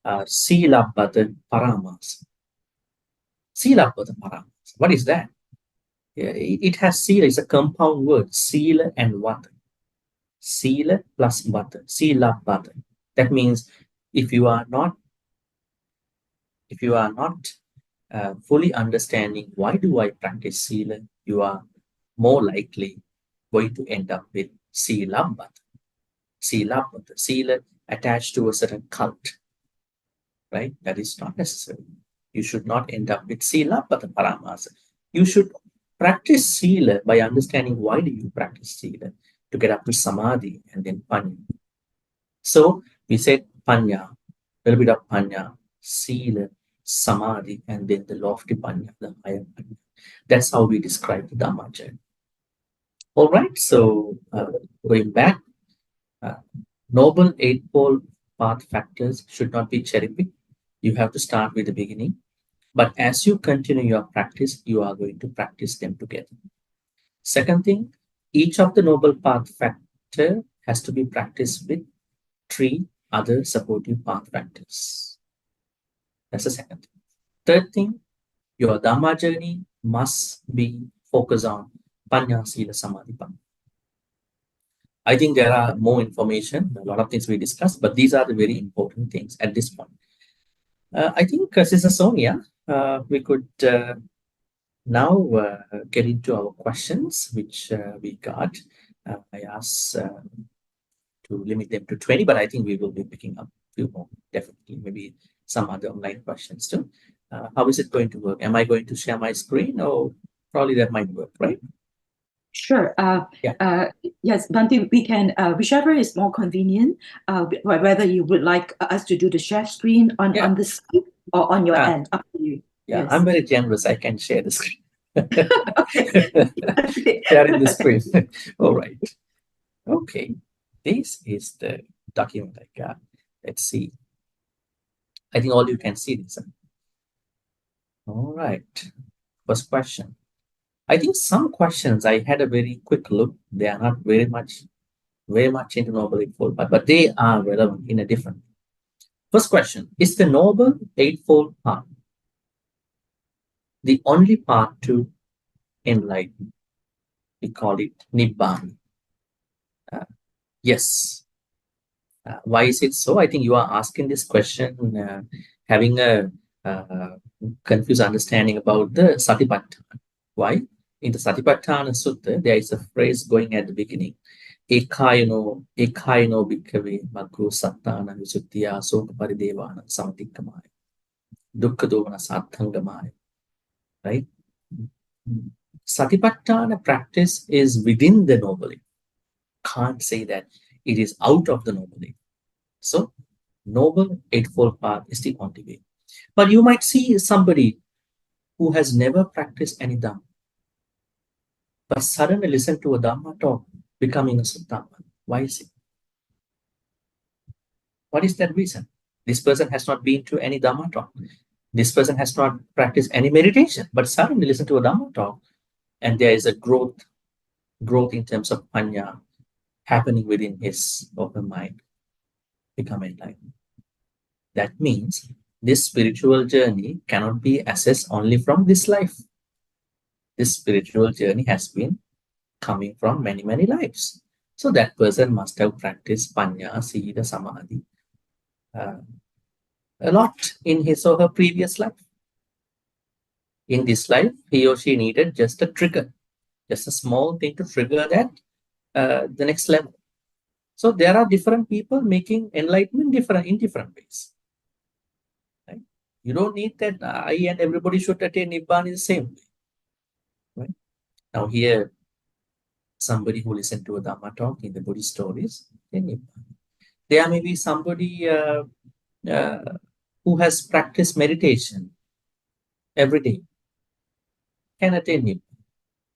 Silabbata paramas. Silabbata paramas. What is that? It has sila, it's a compound word, sila and vata. Sila plus vata, silabbata. That means if you are not fully understanding why do I practice sila, you are more likely going to end up with silabbata. Silabbata, sila attached to a certain cult, right? That is not necessary. You should not end up with silabbata paramasa. You should practice sila by understanding why do you practice sila, to get up to samadhi and then panya. So we said panya, a little bit of panya, sila, samadhi, and then the lofty panya, the higher panya. That's how we describe the Dhammacakkappavattana. All right, so going back, Noble Eightfold Path factors should not be cherry-picked. You have to start with the beginning. But as you continue your practice, you are going to practice them together. Second thing, each of the Noble Path factor has to be practiced with 3 other supportive path factors. That's the second thing. Third thing, your Dhamma journey must be focused on Panya, Sila, Samadhi, Panya. I think there are more information, a lot of things we discussed, but these are the very important things at this point. I think, Sister Sonia, we could now get into our questions, which we got. I asked to limit them to 20, but I think we will be picking up a few more, definitely, maybe some other online questions too. How is it going to work? Am I going to share my screen, or probably that might work, right? Sure. Yes, Bhante, we can, whichever is more convenient, whether you would like us to do the share screen on the screen or on your end, up to you. Yeah, yes. I'm very generous. I can share the screen. Sharing the screen. All right. Okay. This is the document I got. Let's see. I think all you can see this. All right. First question. I think some questions I had a very quick look. They are not very much into Noble Eightfold Path, but they are relevant in a different. First question: is the Noble Eightfold Path the only path to enlightenment? We call it Nibbana. Yes. Why is it so? I think you are asking this question having a confused understanding about the Satipatthana. Why? In the Satipatthana Sutta, there is a phrase going at the beginning. Ekayano bhikkhave maggo sattana visuddhiya soka paridevana samatikkamaya dukkha dovana satthangamaya. Right? Satipatthana practice is within the Noble Eightfold. Can't say that it is out of the Noble Eightfold. So, Noble Eightfold Path is the only way. But you might see somebody who has never practiced any Dhamma, but suddenly listen to a Dhamma talk, becoming a Sutta. Why is it? What is that reason? This person has not been to any Dhamma talk. This person has not practiced any meditation, but suddenly listen to a Dhamma talk, and there is a growth in terms of panya happening within his open mind, become enlightened. That means this spiritual journey cannot be assessed only from this life. This spiritual journey has been coming from many, many lives. So that person must have practiced panya, sila, samadhi a lot in his or her previous life. In this life, he or she needed just a trigger, just a small thing to trigger that the next level. So there are different people making enlightenment in different ways. Right? You don't need that I and everybody should attain Nibbana in the same way. Right? Now here, somebody who listened to a Dhamma talk in the Buddhist stories, there may be somebody who has practiced meditation every day, can attain Nibbana.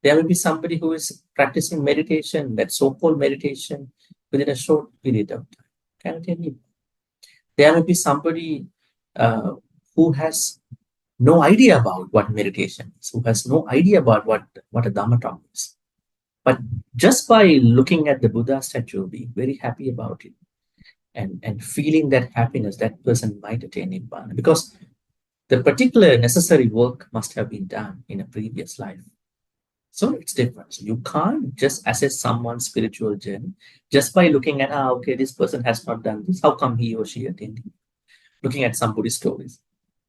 There may be somebody who is practicing meditation, that so-called meditation, within a short period of time, can attain Nibbana. There may be somebody who has no idea about what meditation is, who has no idea about what a Dhamma talk is. But just by looking at the Buddha statue, being very happy about it, and feeling that happiness, that person might attain Nibbana, because the particular necessary work must have been done in a previous life. So it's different. So you can't just assess someone's spiritual journey just by looking at, okay, this person has not done this. How come he or she attained it? Looking at some Buddhist stories.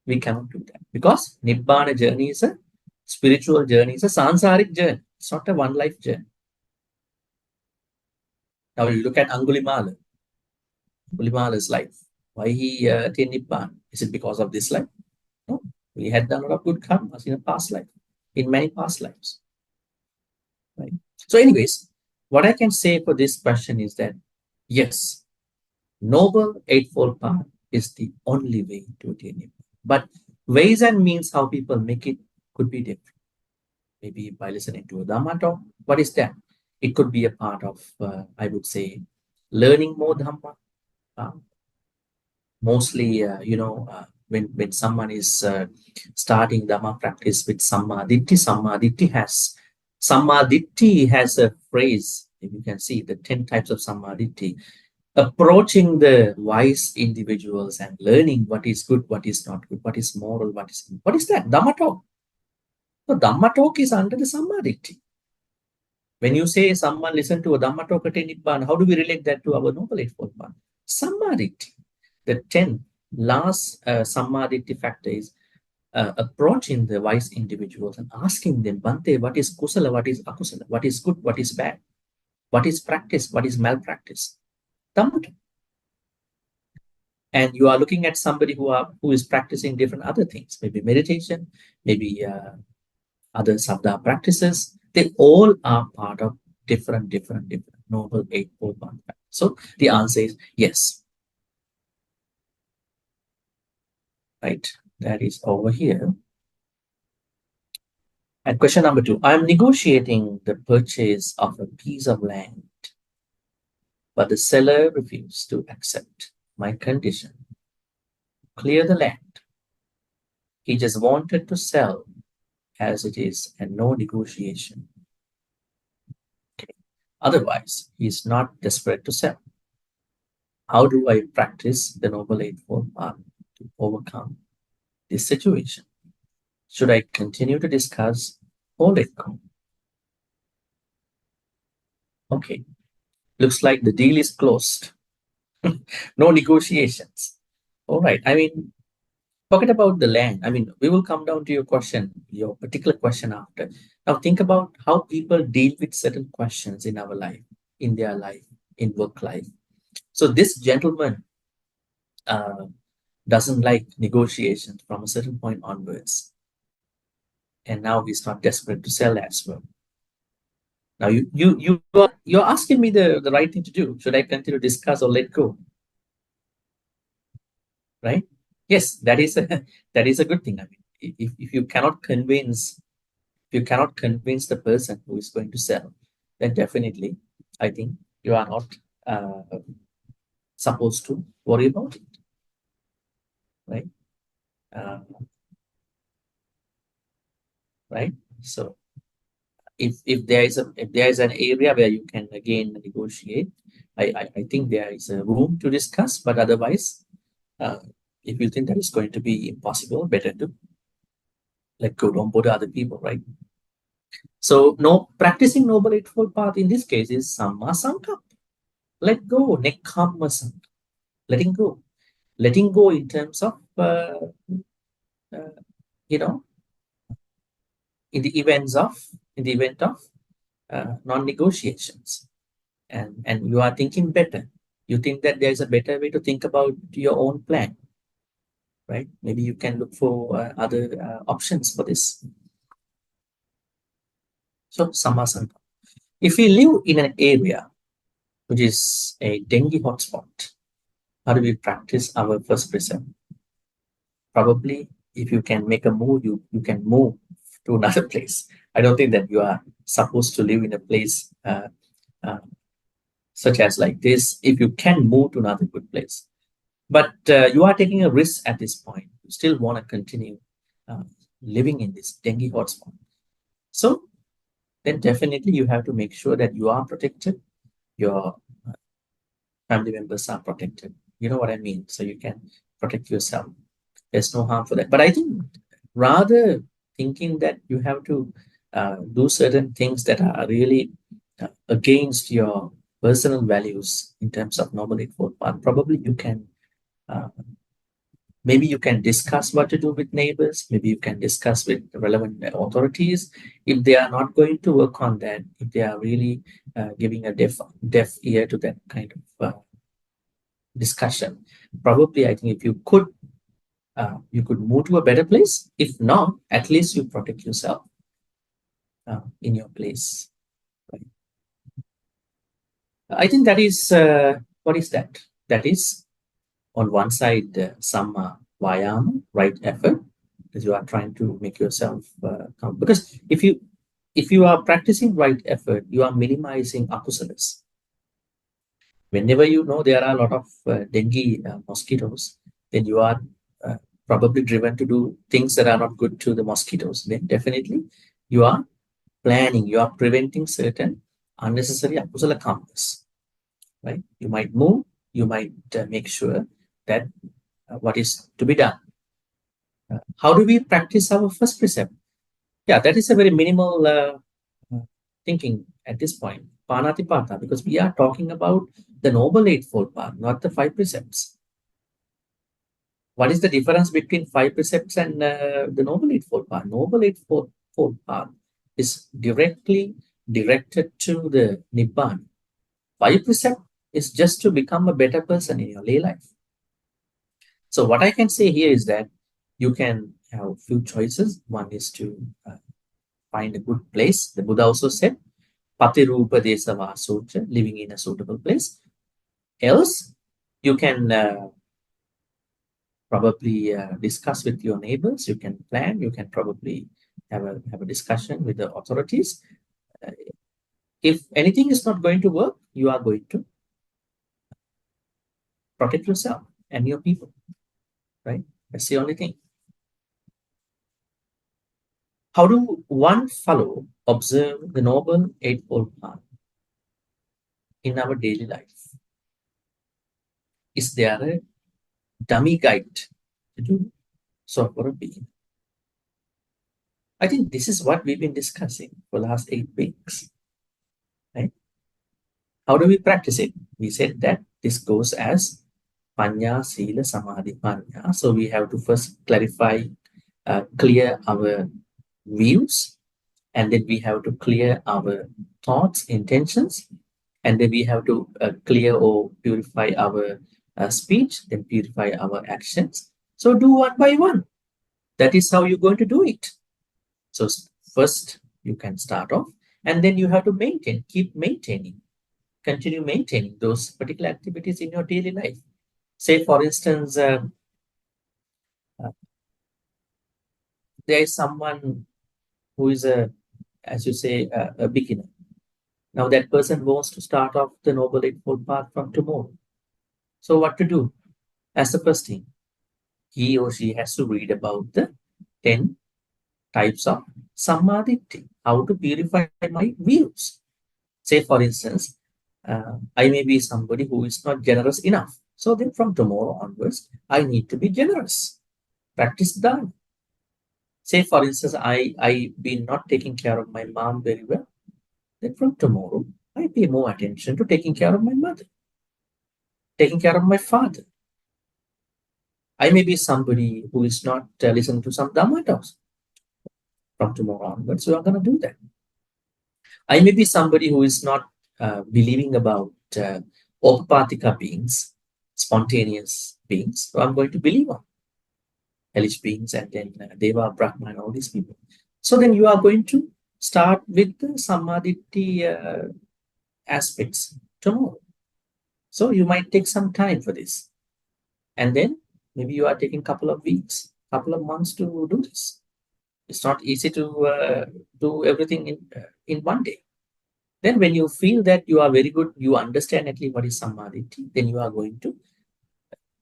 We cannot do that, because Nibbana journey is a spiritual journey, it's a sansaric journey. It's not a one life journey. Now you look at Angulimala's life. Why he attained Nibbana? Is it because of this life? No. He had done a lot of good karmas in a past life, in many past lives. Right. So, anyways, what I can say for this question is that yes, Noble Eightfold Path is the only way to attain it. But ways and means how people make it could be different. Maybe by listening to a Dhamma talk. What is that? It could be a part of, I would say, learning more Dhamma. Mostly, when someone is starting Dhamma practice with Samma Ditti has a phrase, if you can see the 10 types of Samma Ditti, approaching the wise individuals and learning what is good, what is not good, what is moral, what is that? Dhamma talk. So Dhamma talk is under the Samma Ditti. When you say someone listen to a Dhamma talk attain Nibbana, how do we relate that to our Noble Eightfold Path? Samma Ditti. The 10 last Samma Ditti factor is approaching the wise individuals and asking them, Bhante, what is kusala, what is akusala, what is good, what is bad, what is practice, what is malpractice. Dhamma talk. And you are looking at somebody who is practicing different other things, maybe meditation, maybe other sabda practices. They all are part of different Noble Eightfold Path. So the answer is yes. Right, that is over here. And question number 2, I am negotiating the purchase of a piece of land, but the seller refused to accept my condition. Clear the land. He just wanted to sell as it is and no negotiation. Okay. Otherwise, he is not desperate to sell. How do I practice the Noble Eightfold Path to overcome this situation? Should I continue to discuss or let go? Okay, looks like the deal is closed. No negotiations. All right, I mean, forget about the land. I mean, we will come down to your question, your particular question after. Now think about how people deal with certain questions in our life, in their life, in work life. So this gentleman doesn't like negotiations from a certain point onwards. And now he's not desperate to sell as well. Now you're asking me the right thing to do. Should I continue to discuss or let go? Right? Yes, that is a good thing. I mean, if you cannot convince the person who is going to sell, then definitely I think you are not supposed to worry about it. Right? Right? So if there is an area where you can again negotiate, I think there is a room to discuss, but otherwise, if you think that is going to be impossible, better to let go, don't bother other people, right? So practicing Noble Eightfold Path in this case is Samma Sankappa. Let go, Nekkhamma Sankappa. Letting go in terms of in the event of non-negotiations, and you are thinking better. You think that there is a better way to think about your own plan, right? Maybe you can look for other options for this. So Samma Sankappa. If we live in an area which is a dengue hotspot, how do we practice our first precept? Probably, if you can make a move, you can move to another place. I don't think that you are supposed to live in a place such as like this. If you can move to another good place, but you are taking a risk at this point, you still want to continue living in this dengue hotspot. So then definitely you have to make sure that you are protected, your family members are protected, You know what I mean? So you can protect yourself. There's no harm for that. But I think rather thinking that you have to do certain things that are really against your personal values in terms of Noble Eightfold Path, probably you can uh, maybe you can discuss what to do with neighbors. Maybe you can discuss with the relevant authorities. If they are not going to work on that, if they are really giving a deaf ear to that kind of discussion, probably I think if you could move to a better place. If not, at least you protect yourself in your place. Right? I think that is what is that? That is on one side some vayama, right effort, because you are trying to make yourself come. Because if you are practicing right effort, you are minimizing akusalas. Whenever you know there are a lot of dengue mosquitoes, then you are probably driven to do things that are not good to the mosquitoes. Then definitely you are planning, you are preventing certain unnecessary akusala karmas, right? You might move, you might make sure that what is to be done. How do we practice our first precept? Yeah, that is a very minimal thinking at this point, panatipata, because we are talking about the Noble Eightfold Path, not the five precepts. What is the difference between five precepts and the Noble Eightfold Path? Noble Eightfold Path is directly directed to the Nibbana. Five precept is just to become a better person in your lay life. So what I can say here is that you can have a few choices. One is to find a good place. The Buddha also said, Patirupa Desava Socha, living in a suitable place. Else, you can probably discuss with your neighbors. You can plan. You can probably have a discussion with the authorities. If anything is not going to work, you are going to protect yourself and your people, right? That's the only thing. How do one follow, observe the Noble Eightfold Path in our daily life? Is there a dummy guide to do so for a being? I think this is what we've been discussing for the last 8 weeks. Right? How do we practice it? We said that this goes as Panya, Sila, Samadhi, Panya. So we have to first clarify, clear our views, and then we have to clear our thoughts, intentions, and then we have to clear or purify our speech, then purify our actions. So do one by one. That is how you're going to do it. So first you can start off, and then you have to keep maintaining, continue maintaining those particular activities in your daily life. Say, for instance, there is someone who is as you say, a beginner. Now that person wants to start off the Noble Eightfold Path from tomorrow. So what to do? As the first thing, he or she has to read about the 10 types of Sammaditthi, how to purify my views. Say, for instance, I may be somebody who is not generous enough. So then from tomorrow onwards, I need to be generous. Practice Dhamma. Say, for instance, I've been not taking care of my mom very well. Then from tomorrow, I pay more attention to taking care of my mother, taking care of my father. I may be somebody who is not listening to some Dhamma talks. From tomorrow onwards, we are going to do that. I may be somebody who is not believing about Opapatika beings, spontaneous beings. So I'm going to believe on hellish beings and then Deva, Brahma, and all these people. So then you are going to start with the Sammaditthi aspects tomorrow. So you might take some time for this. And then maybe you are taking a couple of weeks, couple of months to do this. It's not easy to do everything in one day. Then when you feel that you are very good, you understand at least what is Sammaditthi, then you are going to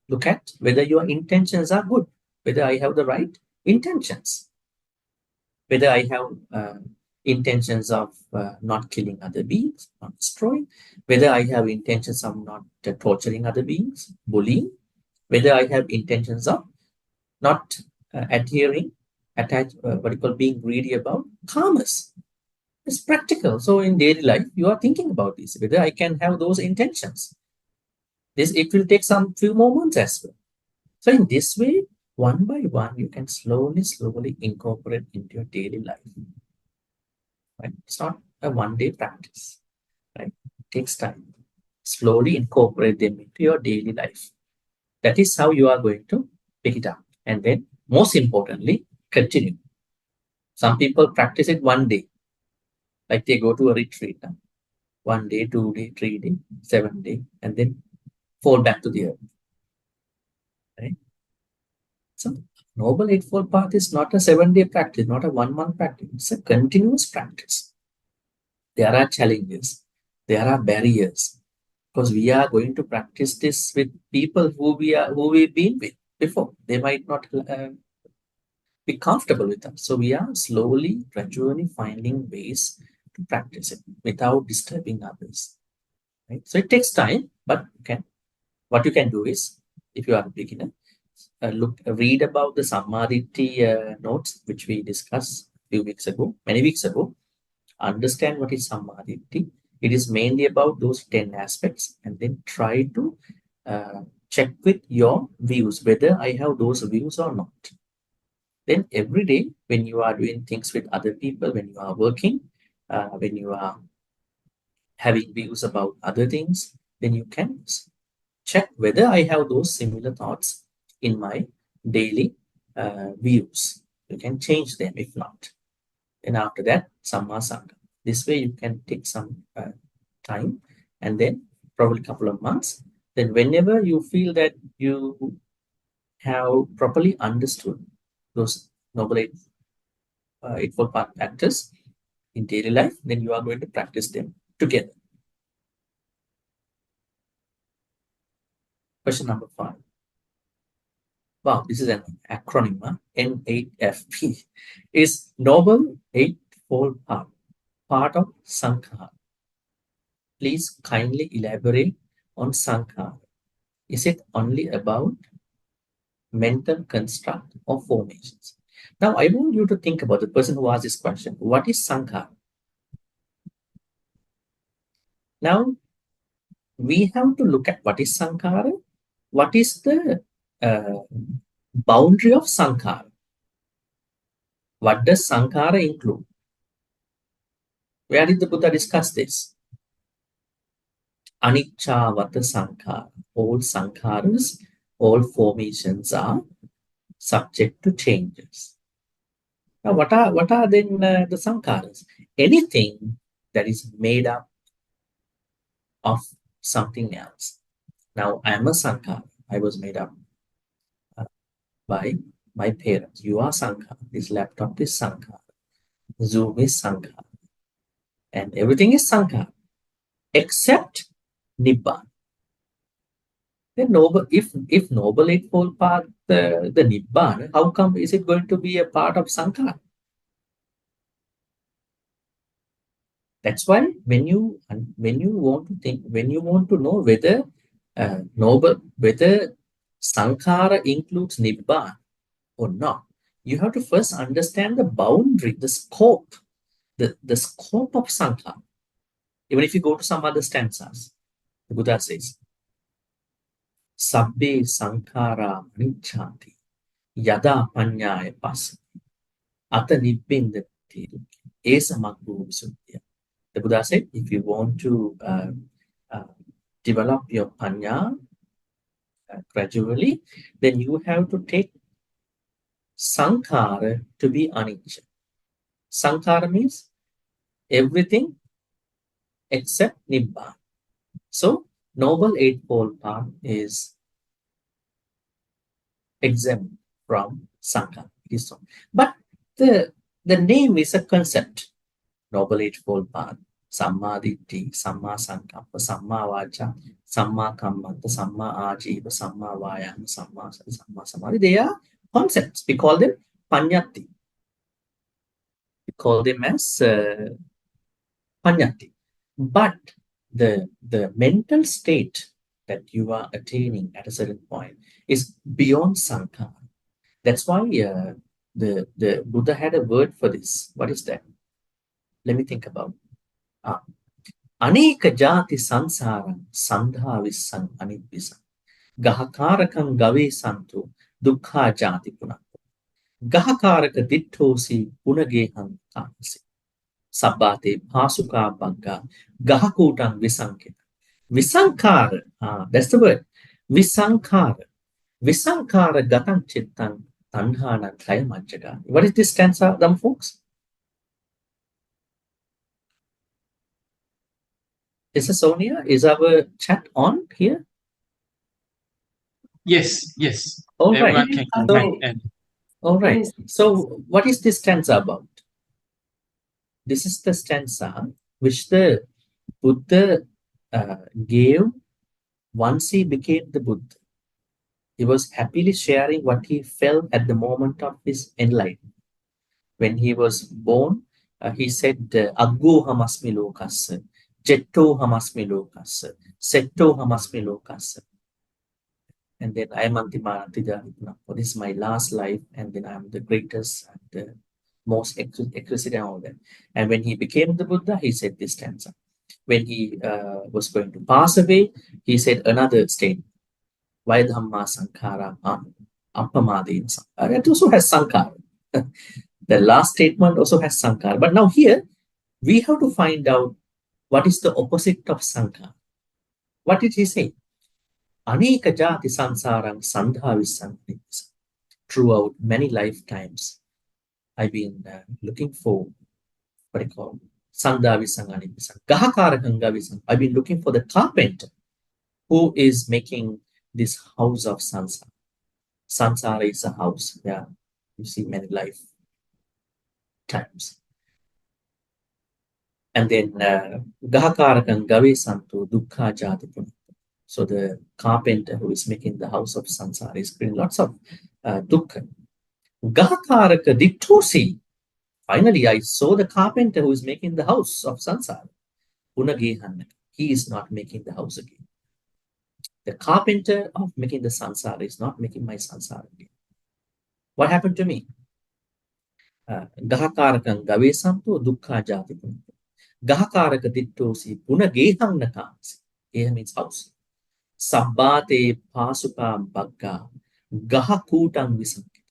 look at whether your intentions are good, whether I have the right intentions, whether I have intentions of not killing other beings, not destroying, whether I have intentions of not torturing other beings, bullying, whether I have intentions of not what you call being greedy about karmas. It's practical. So in daily life, you are thinking about this, whether I can have those intentions. It will take some few moments as well. So in this way, one by one, you can slowly incorporate into your daily life. Right? It's not a one-day practice. Right? It takes time. Slowly incorporate them into your daily life. That is how you are going to pick it up. And then, most importantly, continue. Some people practice it one day, like they go to a retreat. 1 day, 2 day, 3 day, 7 day, and then fall back to the earth. Right? So, Noble Eightfold Path is not a 7-day practice, not a 1-month practice. It's a continuous practice. There are challenges, there are barriers, because we are going to practice this with people who we've been with before. They might not be comfortable with us. So we are slowly, gradually finding ways to practice it without disturbing others. Right? So it takes time, but what you can do is, if you are a beginner, read about the Samadhi notes which we discussed many weeks ago. Understand what is Samadhi. It is mainly about those 10 aspects, and then try to check with your views whether I have those views or not. Then every day, when you are doing things with other people, when you are working, when you are having views about other things, then you can check whether I have those similar thoughts in my daily views. You can change them if not. And after that, Samma Sangha. This way you can take some time, and then probably a couple of months. Then whenever you feel that you have properly understood those Noble Eightfold Path factors in daily life, then you are going to practice them together. Question number 5. Wow, this is an acronym, N8FP. Is Noble Eightfold Path part of Sankhara? Please kindly elaborate on Sankhara. Is it only about mental construct or formations? Now, I want you to think about the person who asked this question. What is Sankhara? Now, we have to look at what is Sankhara, what is the boundary of Sankhara. What does Sankhara include? Where did the Buddha discuss this? Anicca-vata Sankhara. All Sankharas, all formations are subject to changes. Now, what are then the Sankharas? Anything that is made up of something else. Now, I am a Sankhara. I was made up by my parents. You are Sankhara. This laptop is Sankhara. Zoom is Sankhara. And everything is Sankhara except Nibbana. Then if Noble Eightfold Path, the Nibbana, how come is it going to be a part of Sankhara? That's why when you want to know whether whether Sankhara includes Nibbana or not, you have to first understand the boundary, the scope, the scope of Sankhara. Even if you go to some other stanzas, the Buddha says, Sabbe Sankhara Aniccanti Yada Panyaya Pasati Ata Nibbindati Esa Maggu Visuddhya. The Buddha said, if you want to develop your panya gradually, then you have to take Sankhara to be anicca. Sankhara means everything except Nibbana. So, Noble Eightfold Path is exempt from Sankhara. But the name is a concept. Noble Eightfold Path. Samma Ditti, Samma Sankappa, Samma Vacha, Samma Kammanta, Samma Ajiva, Samma Vayama, Samma Samadhi. They are concepts. We call them Panyati. call them as panyati. But the mental state that you are attaining at a certain point is beyond sankhara. That's why the Buddha had a word for this. What is that? Let me think about. Ah, Aneka jati sansarang sandha vissang anibhisang. Gahakarakam gave santu dukkha jati punakko. Gahakaraka dittosi punageham tamasi. Sabbate pasuka bagga gahakutang visankita. Visankara, that's the word. Visankara. Visankara gatang chittang tanhana kayamajjaga. What is this stanza, them folks? Is this Sonia? Is our chat on here? Yes, yes. All Everyone right. can comment. And all right. So what is this stanza about? This is the stanza which the Buddha gave once he became the Buddha. He was happily sharing what he felt at the moment of his enlightenment. When he was born, he said, Aggo hamasmi lokassa, jetto hamasmi lokassa, setto hamasmi lokassa. And then I am Antimanatija. This is my last life, and then I am the greatest and the most exquisite and all that. And when he became the Buddha, he said this stanza. When he was going to pass away, he said another statement. Why Dhamma Sankhara Appamadina Sankhara. It also has Sankhara. The last statement also has Sankhara. But now here, we have to find out what is the opposite of Sankhara. What did he say? Aneka jati sansarang sandha visankanipisa. Throughout many lifetimes, I've been looking for what I call sandha visankanipisa. Gahakarakanga visang. I've been looking for the carpenter who is making this house of sansara. Sansara is a house. Yeah, you see many lifetimes. And then Gahakarakam Gave Santu Dukkha Jati Punakko. So the carpenter who is making the house of sansara is bringing lots of dukkha. Gahakaraka Dittosi. Finally, I saw the carpenter who is making the house of sansara. Punagehanaka. He is not making the house again. The carpenter of making the sansara is not making my sansara again. What happened to me? Gahakarakam Gave Santu Dukkha Jati Punakko. Gahakaraka Dittosi Punageham Nakamsi. Geha means house. Sabbate pasuka bagga gahakutang visankita.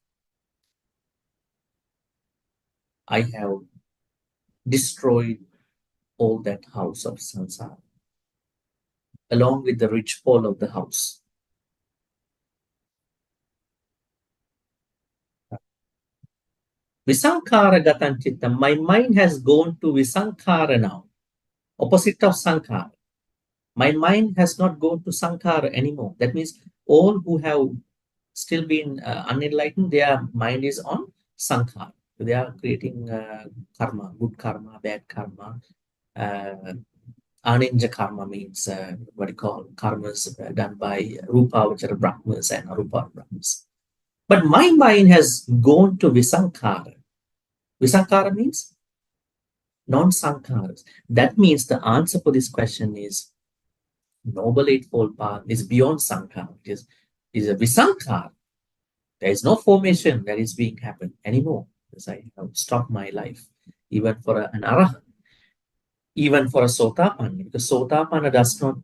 I have destroyed all that house of sansara along with the rich fall of the house. Visankara gatanchitta. My mind has gone to Visankara now, opposite of Sankara. My mind has not gone to Sankara anymore. That means all who have still been unenlightened, their mind is on Sankara. They are creating karma, good karma, bad karma. Aninja karma means what you call karmas done by Rupavachara Brahmas and Arupa Brahmas. But my mind has gone to Visankara. Visankara means non-Sankaras. That means the answer for this question is Noble Eightfold Path is beyond Sankhara. It is a Visankara. There is no formation that is being happened anymore. Because I have stopped my life, even for an Arahant, even for a Sotapanna, because Sotapanna does not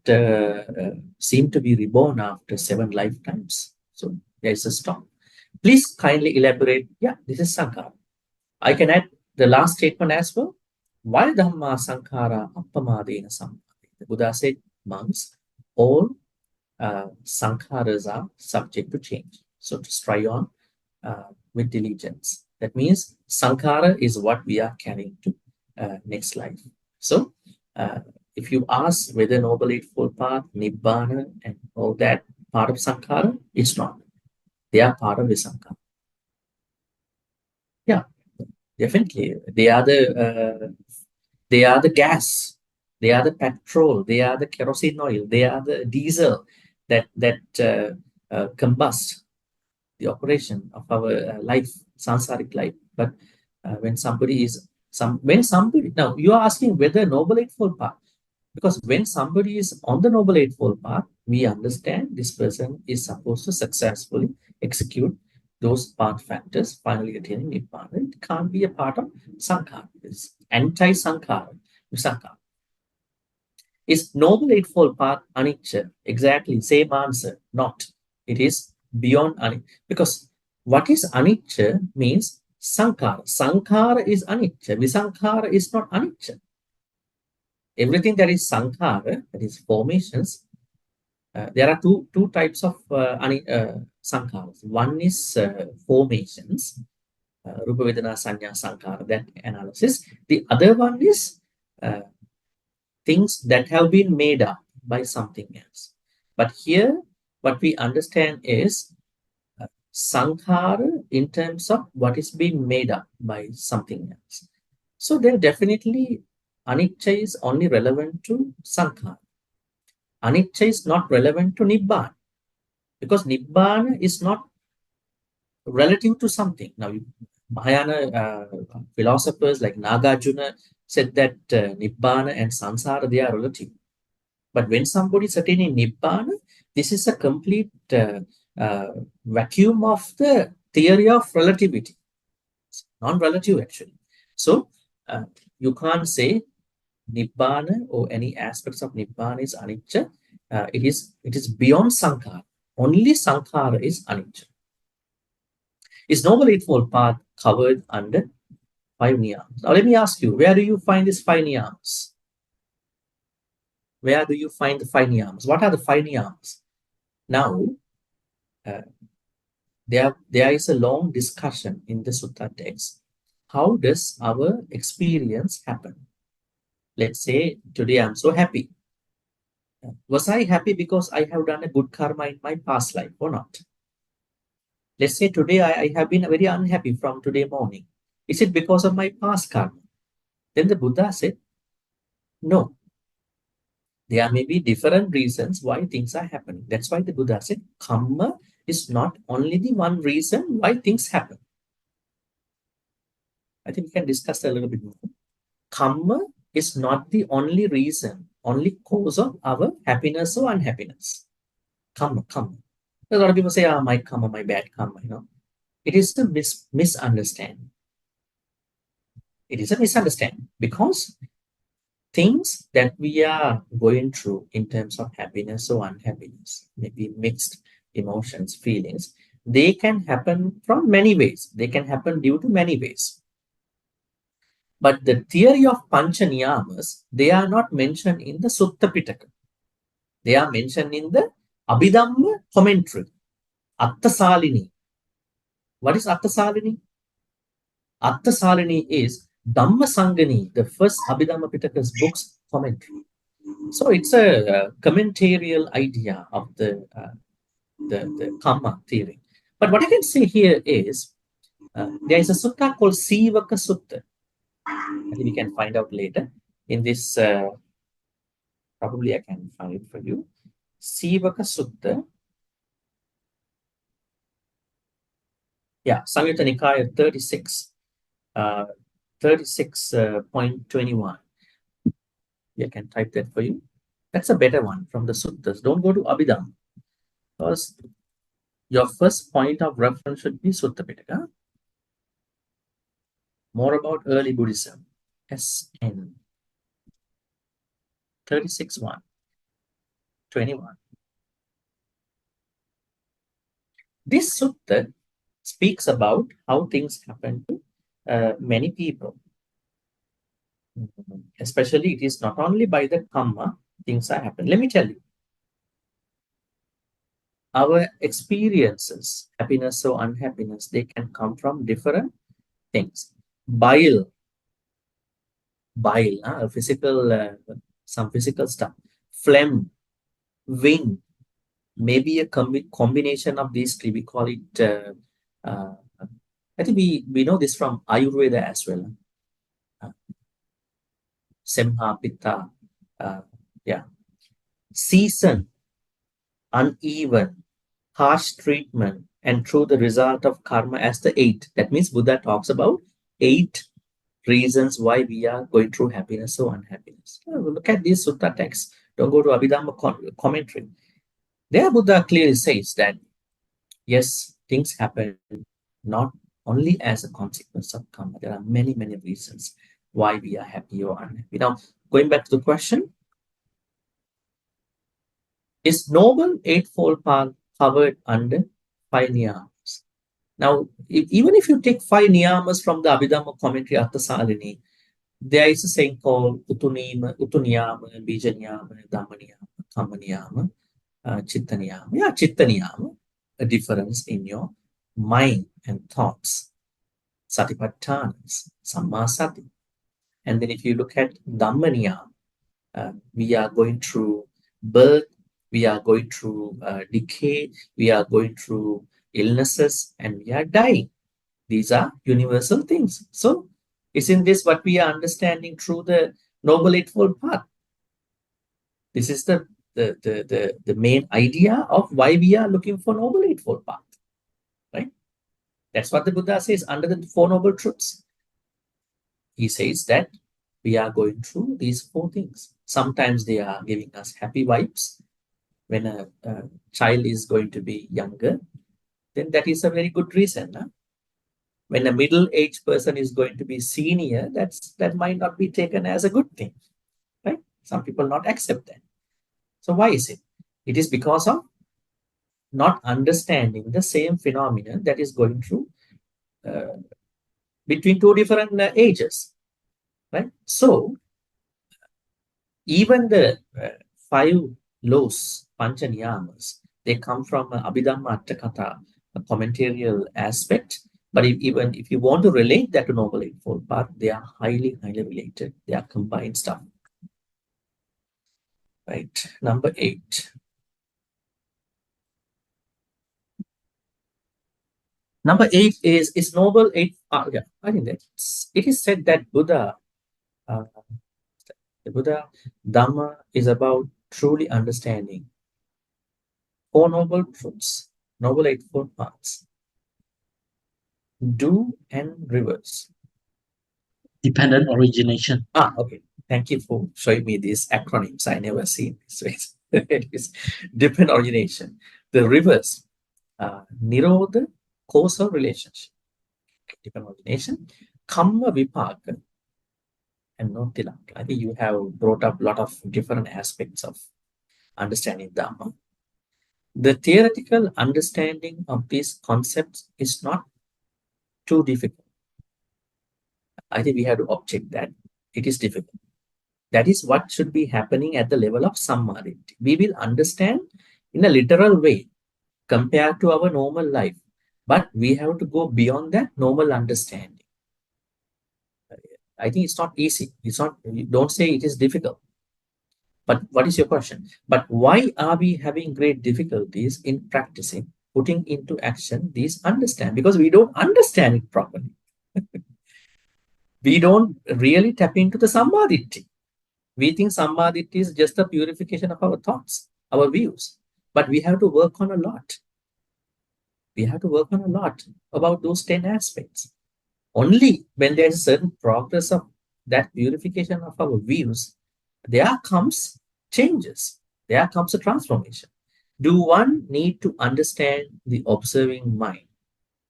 seem to be reborn after 7 lifetimes. So there is a stop. Please kindly elaborate. Yeah, this is Sankhara. I can add the last statement as well. Why Dhamma Sankhara Appamadena Sampati? The Buddha said, monks, all sankharas are subject to change. So to strive on with diligence. That means sankhara is what we are carrying to next life. So if you ask whether Noble Eightfold Path, Nibbana, and all that part of sankhara, it's not. They are part of the sankhara. Yeah, definitely. They are the gas. They are the petrol. They are the kerosene oil. They are the diesel that combust the operation of our life, sansaric life. But when somebody is When somebody, now you are asking whether Noble Eightfold Path, because when somebody is on the Noble Eightfold Path, we understand this person is supposed to successfully execute those path factors, finally attaining Nibbana. It can't be a part of Sankhara. It's anti-Sankhara. Sankhara. Is Noble Eightfold Path anicca? Exactly, same answer. Not. It is beyond anicca. Because what is anicca means Sankhara. Sankhara is anicca. Visankhara is not anicca. Everything that is Sankhara, that is formations, there are two types of Sankharas. One is formations, Rupa Vedana Sanya Sankhara, that analysis. The other one is things that have been made up by something else. But here, what we understand is Sankhara in terms of what is being made up by something else. So then definitely Anicca is only relevant to Sankhara. Anicca is not relevant to Nibbana, because Nibbana is not relative to something. Now, Mahayana philosophers like Nagarjuna said that Nibbana and Sansara, they are relative. But when somebody is attaining Nibbana, this is a complete vacuum of the theory of relativity. It's non-relative, actually. So, you can't say Nibbana or any aspects of Nibbana is anicca. It is beyond Sankhara. Only Sankhara is anicca. Is Noble Eightfold Path covered under 5 niyams? Now let me ask you, where do you find these 5 niyams? Where do you find the 5 niyams? What are the 5 niyams? Now, there is a long discussion in the Sutta text. How does our experience happen? Let's say today I'm so happy. Was I happy because I have done a good karma in my past life or not? Let's say today I have been very unhappy from today morning. Is it because of my past karma? Then the Buddha said, no. There may be different reasons why things are happening. That's why the Buddha said, karma is not only the one reason why things happen. I think we can discuss a little bit more. Karma is not the only reason, only cause of our happiness or unhappiness. Karma. A lot of people say, my karma, my bad karma, It is a misunderstanding. It is a misunderstanding because things that we are going through in terms of happiness or unhappiness, maybe mixed emotions, feelings, they can happen from many ways. They can happen due to many ways. But the theory of Pancha Niyamas, they are not mentioned in the Sutta Pitaka. They are mentioned in the Abhidhamma commentary. Attasalini. What is Attasalini? Attasalini is Dhammacakkappavattana, the first Abhidhamma Pitaka's book's commentary. So it's a commentarial idea of the karma theory. But what I can say here is there is a sutta called Sivaka Sutta. I think we can find out later in this. Probably I can find it for you. Sivaka Sutta. Yeah, Samyutta Nikaya 36. 36.21. I can type that for you. That's a better one from the suttas. Don't go to Abhidhamma, because your first point of reference should be Sutta Pitaka. More about early Buddhism. SN 36.1. 21. This sutta speaks about how things happen to many people. Especially, it is not only by the karma things are happening. Let me tell you. Our experiences, happiness or unhappiness, they can come from different things. Bile, physical, some physical stuff. Phlegm, wind, maybe a combination of these three. We call it, I think we know this from Ayurveda as well. Semha, Pitta, season, uneven, harsh treatment, and through the result of karma as the 8. That means Buddha talks about 8 reasons why we are going through happiness or unhappiness. Look at these sutta texts. Don't go to Abhidhamma commentary. There Buddha clearly says that, yes, things happen not only as a consequence of karma. There are many, many reasons why we are happy or unhappy. Now, going back to the question, is Noble Eightfold Path covered under 5 niyamas? Now, even if you take 5 niyamas from the Abhidhamma commentary Arthasalini, there is a saying called Utunima, Utuniyama, Bijaniyama, Dhammaniyama, Kammaniyama, Chittaniyama. Yeah, Chittaniyama, a difference in your mind and thoughts. Satipatthanas, Sammasati. And then if you look at Dhammaniyama, we are going through birth, we are going through decay, we are going through illnesses, and we are dying. These are universal things. So, isn't this what we are understanding through the Noble Eightfold Path? This is the main idea of why we are looking for Noble Eightfold Path, right? That's what the Buddha says under the Four Noble Truths. He says that we are going through these 4 things. Sometimes they are giving us happy vibes. When a child is going to be younger, then that is a very good reason. Huh? When a middle-aged person is going to be senior, that might not be taken as a good thing, right? Some people not accept that. So why is it? It is because of not understanding the same phenomenon that is going through between 2 different ages, right? So even the 5 laws, Pancha Niyamas, they come from Abhidhamma a commentarial aspect. But even if you want to relate that to Noble Eightfold Path, they are highly, highly related. They are combined stuff. Right. Number 8. Number 8 is Noble Eight. Yeah, I think that it is said that Buddha, the Buddha Dhamma is about truly understanding 4 noble truths, Noble Eightfold Paths. Do and reverse. Dependent origination. Okay. Thank you for showing me these acronyms. I never seen this. It is dependent origination. The reverse, Nirodha, causal relationship. Dependent origination, Kamma Vipaka, and no Tilaka. I think you have brought up a lot of different aspects of understanding Dhamma. The theoretical understanding of these concepts is not too difficult. I think we have to object that it is difficult. That is what should be happening at the level of samadhi. We will understand in a literal way compared to our normal life, but we have to go beyond that normal understanding. I think it's not easy. It's not. Don't say it is difficult. But what is your question? But why are we having great difficulties in practicing, putting into action these understand? Because we don't understand it properly. We don't really tap into the samadhi. We think samadhi is just the purification of our thoughts, our views. But we have to work on a lot. We have to work on a lot about those 10 aspects. Only when there is a certain progress of that purification of our views, there comes changes. There comes a transformation. Do one need to understand the observing mind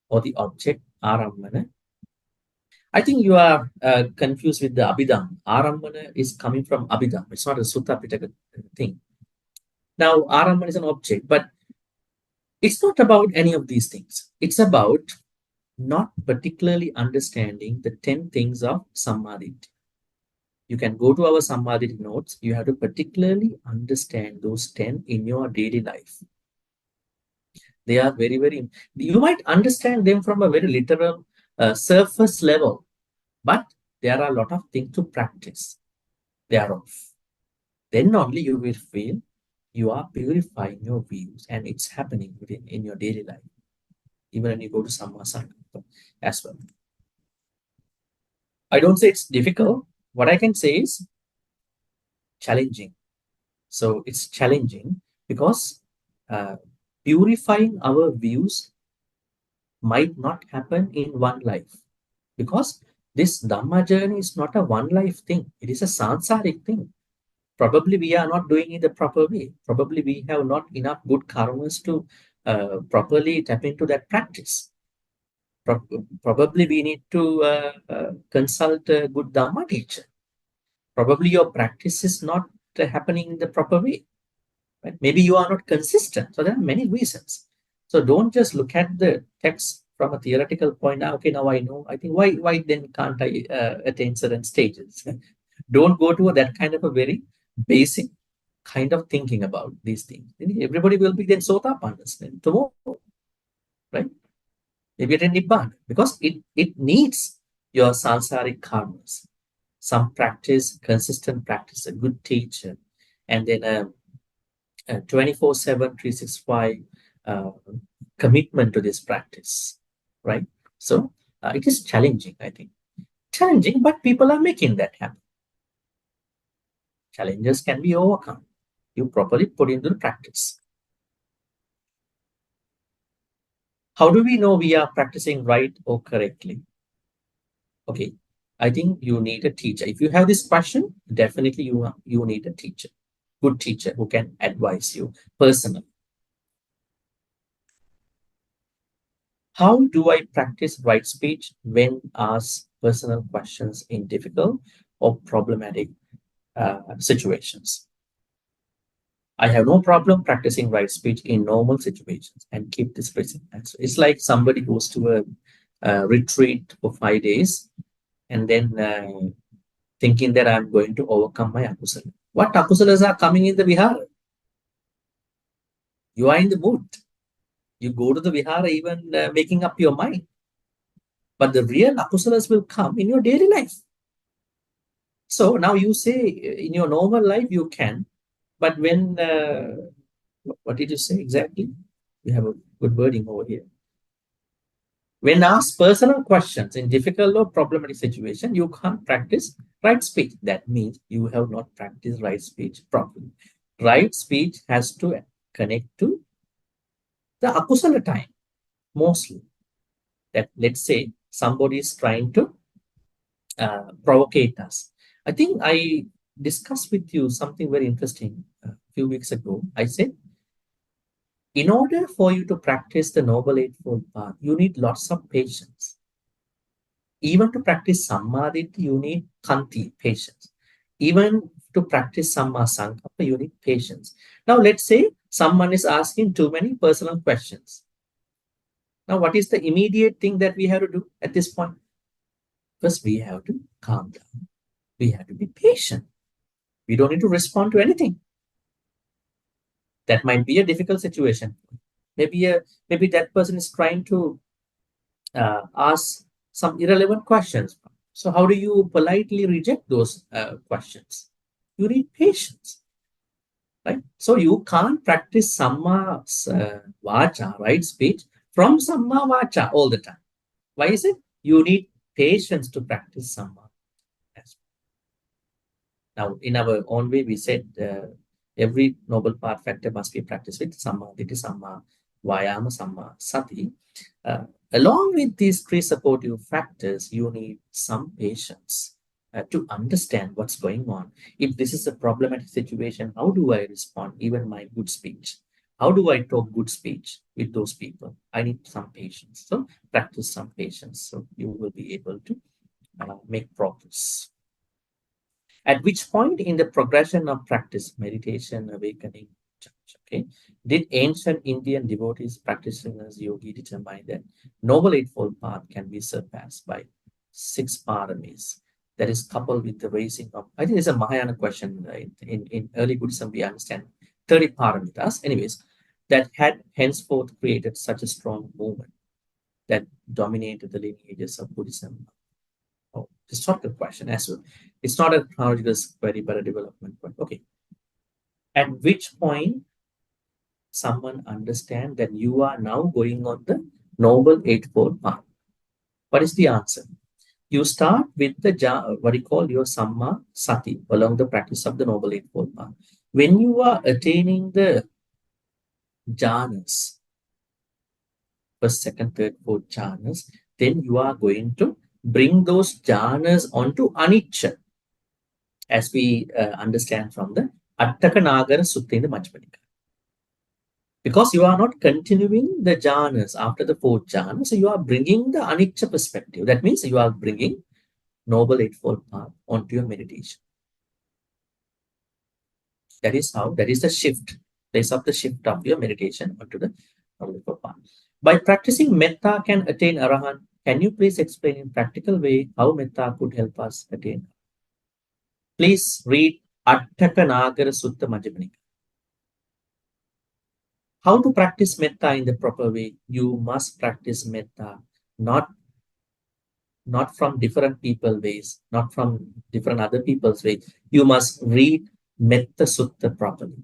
or the object, arambana? I think you are confused with the Abhidhamma. Arambana is coming from Abhidhamma. It's not a Sutta Pitaka thing. Now, Arambana is an object, but it's not about any of these things. It's about not particularly understanding the 10 things of Samadhi. You can go to our Samadhi notes. You have to particularly understand those 10 in your daily life. They are very, very, you might understand them from a very literal surface level, but there are a lot of things to practice thereof. Then only you will feel you are purifying your views, and it's happening in your daily life. Even when you go to Dhammacakkappavattana as well. I don't say it's difficult. What I can say is challenging. So it's challenging because purifying our views might not happen in one life, because This Dhamma journey is not a one life thing. It is a sansaric thing. Probably we are not doing it the proper way. Probably we have not enough good karmas to properly tap into that practice. Probably we need to consult a good Dhamma teacher. Probably your practice is not happening in the proper way. Right? Maybe you are not consistent. So there are many reasons. So don't just look at the text from a theoretical point. Okay, now I know. I think why then can't I attain certain stages? Don't go to that kind of a very basic kind of thinking about these things. Everybody will be then Sotapannas tomorrow, right? Maybe at Nibbana, because it needs your sansaric karmas, some practice, consistent practice, a good teacher, and then a 24/7, 365 commitment to this practice, right? So it is challenging, I think. Challenging, but people are making that happen. Challenges can be overcome. You properly put into the practice. How do we know we are practicing right or correctly? Okay, I think you need a teacher. If you have this question, definitely you need a teacher, good teacher who can advise you personally. How do I practice right speech when asked personal questions in difficult or problematic situations? I have no problem practicing right speech in normal situations and keep this present. It's like somebody goes to a retreat for 5 days and then thinking that I'm going to overcome my akusala. What akusalas are coming in the vihara? You are in the mood. You go to the vihara even making up your mind. But the real akusalas will come in your daily life. So now you say in your normal life you can, but when, what did you say exactly? We have a good wording over here. When asked personal questions in difficult or problematic situation, you can't practice right speech. That means you have not practiced right speech properly. Right speech has to connect to the akusala time, mostly. That let's say somebody is trying to provocate us. I think I discussed with you something very interesting a few weeks ago. I said, in order for you to practice the Noble Eightfold Path, you need lots of patience. Even to practice Sammadhi, you need kanti, patience. Even to practice Samma Sankappa, you need patience. Now, let's say someone is asking too many personal questions. Now, what is the immediate thing that we have to do at this point? First, we have to calm down. We have to be patient. We don't need to respond to anything. That might be a difficult situation. Maybe that person is trying to ask some irrelevant questions. So how do you politely reject those questions? You need patience, right? So you can't practice Samma Vacha, right, speech, from Samma Vacha all the time. Why is it? You need patience to practice Samma. Now, in our own way, we said every noble path factor must be practiced with Samma Ditti, Samma Vayama, Samma Sati. Along with these three supportive factors, you need some patience to understand what's going on. If this is a problematic situation, how do I respond? Even my good speech. How do I talk good speech with those people? I need some patience. So practice some patience. So you will be able to make progress. At which point in the progression of practice, meditation, awakening, okay, did ancient Indian devotees, practitioners, yogi determine that Noble Eightfold Path can be surpassed by 6 paramis? That is coupled with the raising of, I think it's a Mahayana question. In early Buddhism, we understand 30 paramitas. Anyways, that had henceforth created such a strong movement that dominated the lineages of Buddhism. Historical question as well. It's not a chronological query, but a development point. Okay. At which point someone understand that you are now going on the Noble Eightfold Path? What is the answer? You start with the what you call your Samma Sati along the practice of the Noble Eightfold Path. When you are attaining the jhanas, first, second, third, fourth jhanas, then you are going to bring those jhanas onto anicca, as we understand from the Attakanagara Sutta in the Majjhima Nikaya. Because you are not continuing the jhanas after the fourth jhana, so you are bringing the anicca perspective. That means you are bringing Noble Eightfold Path onto your meditation. That is the shift, place of the shift of your meditation onto the Noble Eightfold Path. By practicing metta can attain Arahant. Can you please explain in practical way how metta could help us attain? Please read Attakanagara Sutta Majjhima Nikaya. How to practice metta in the proper way? You must practice metta not from different people ways, not from different other people's ways. You must read Metta Sutta properly.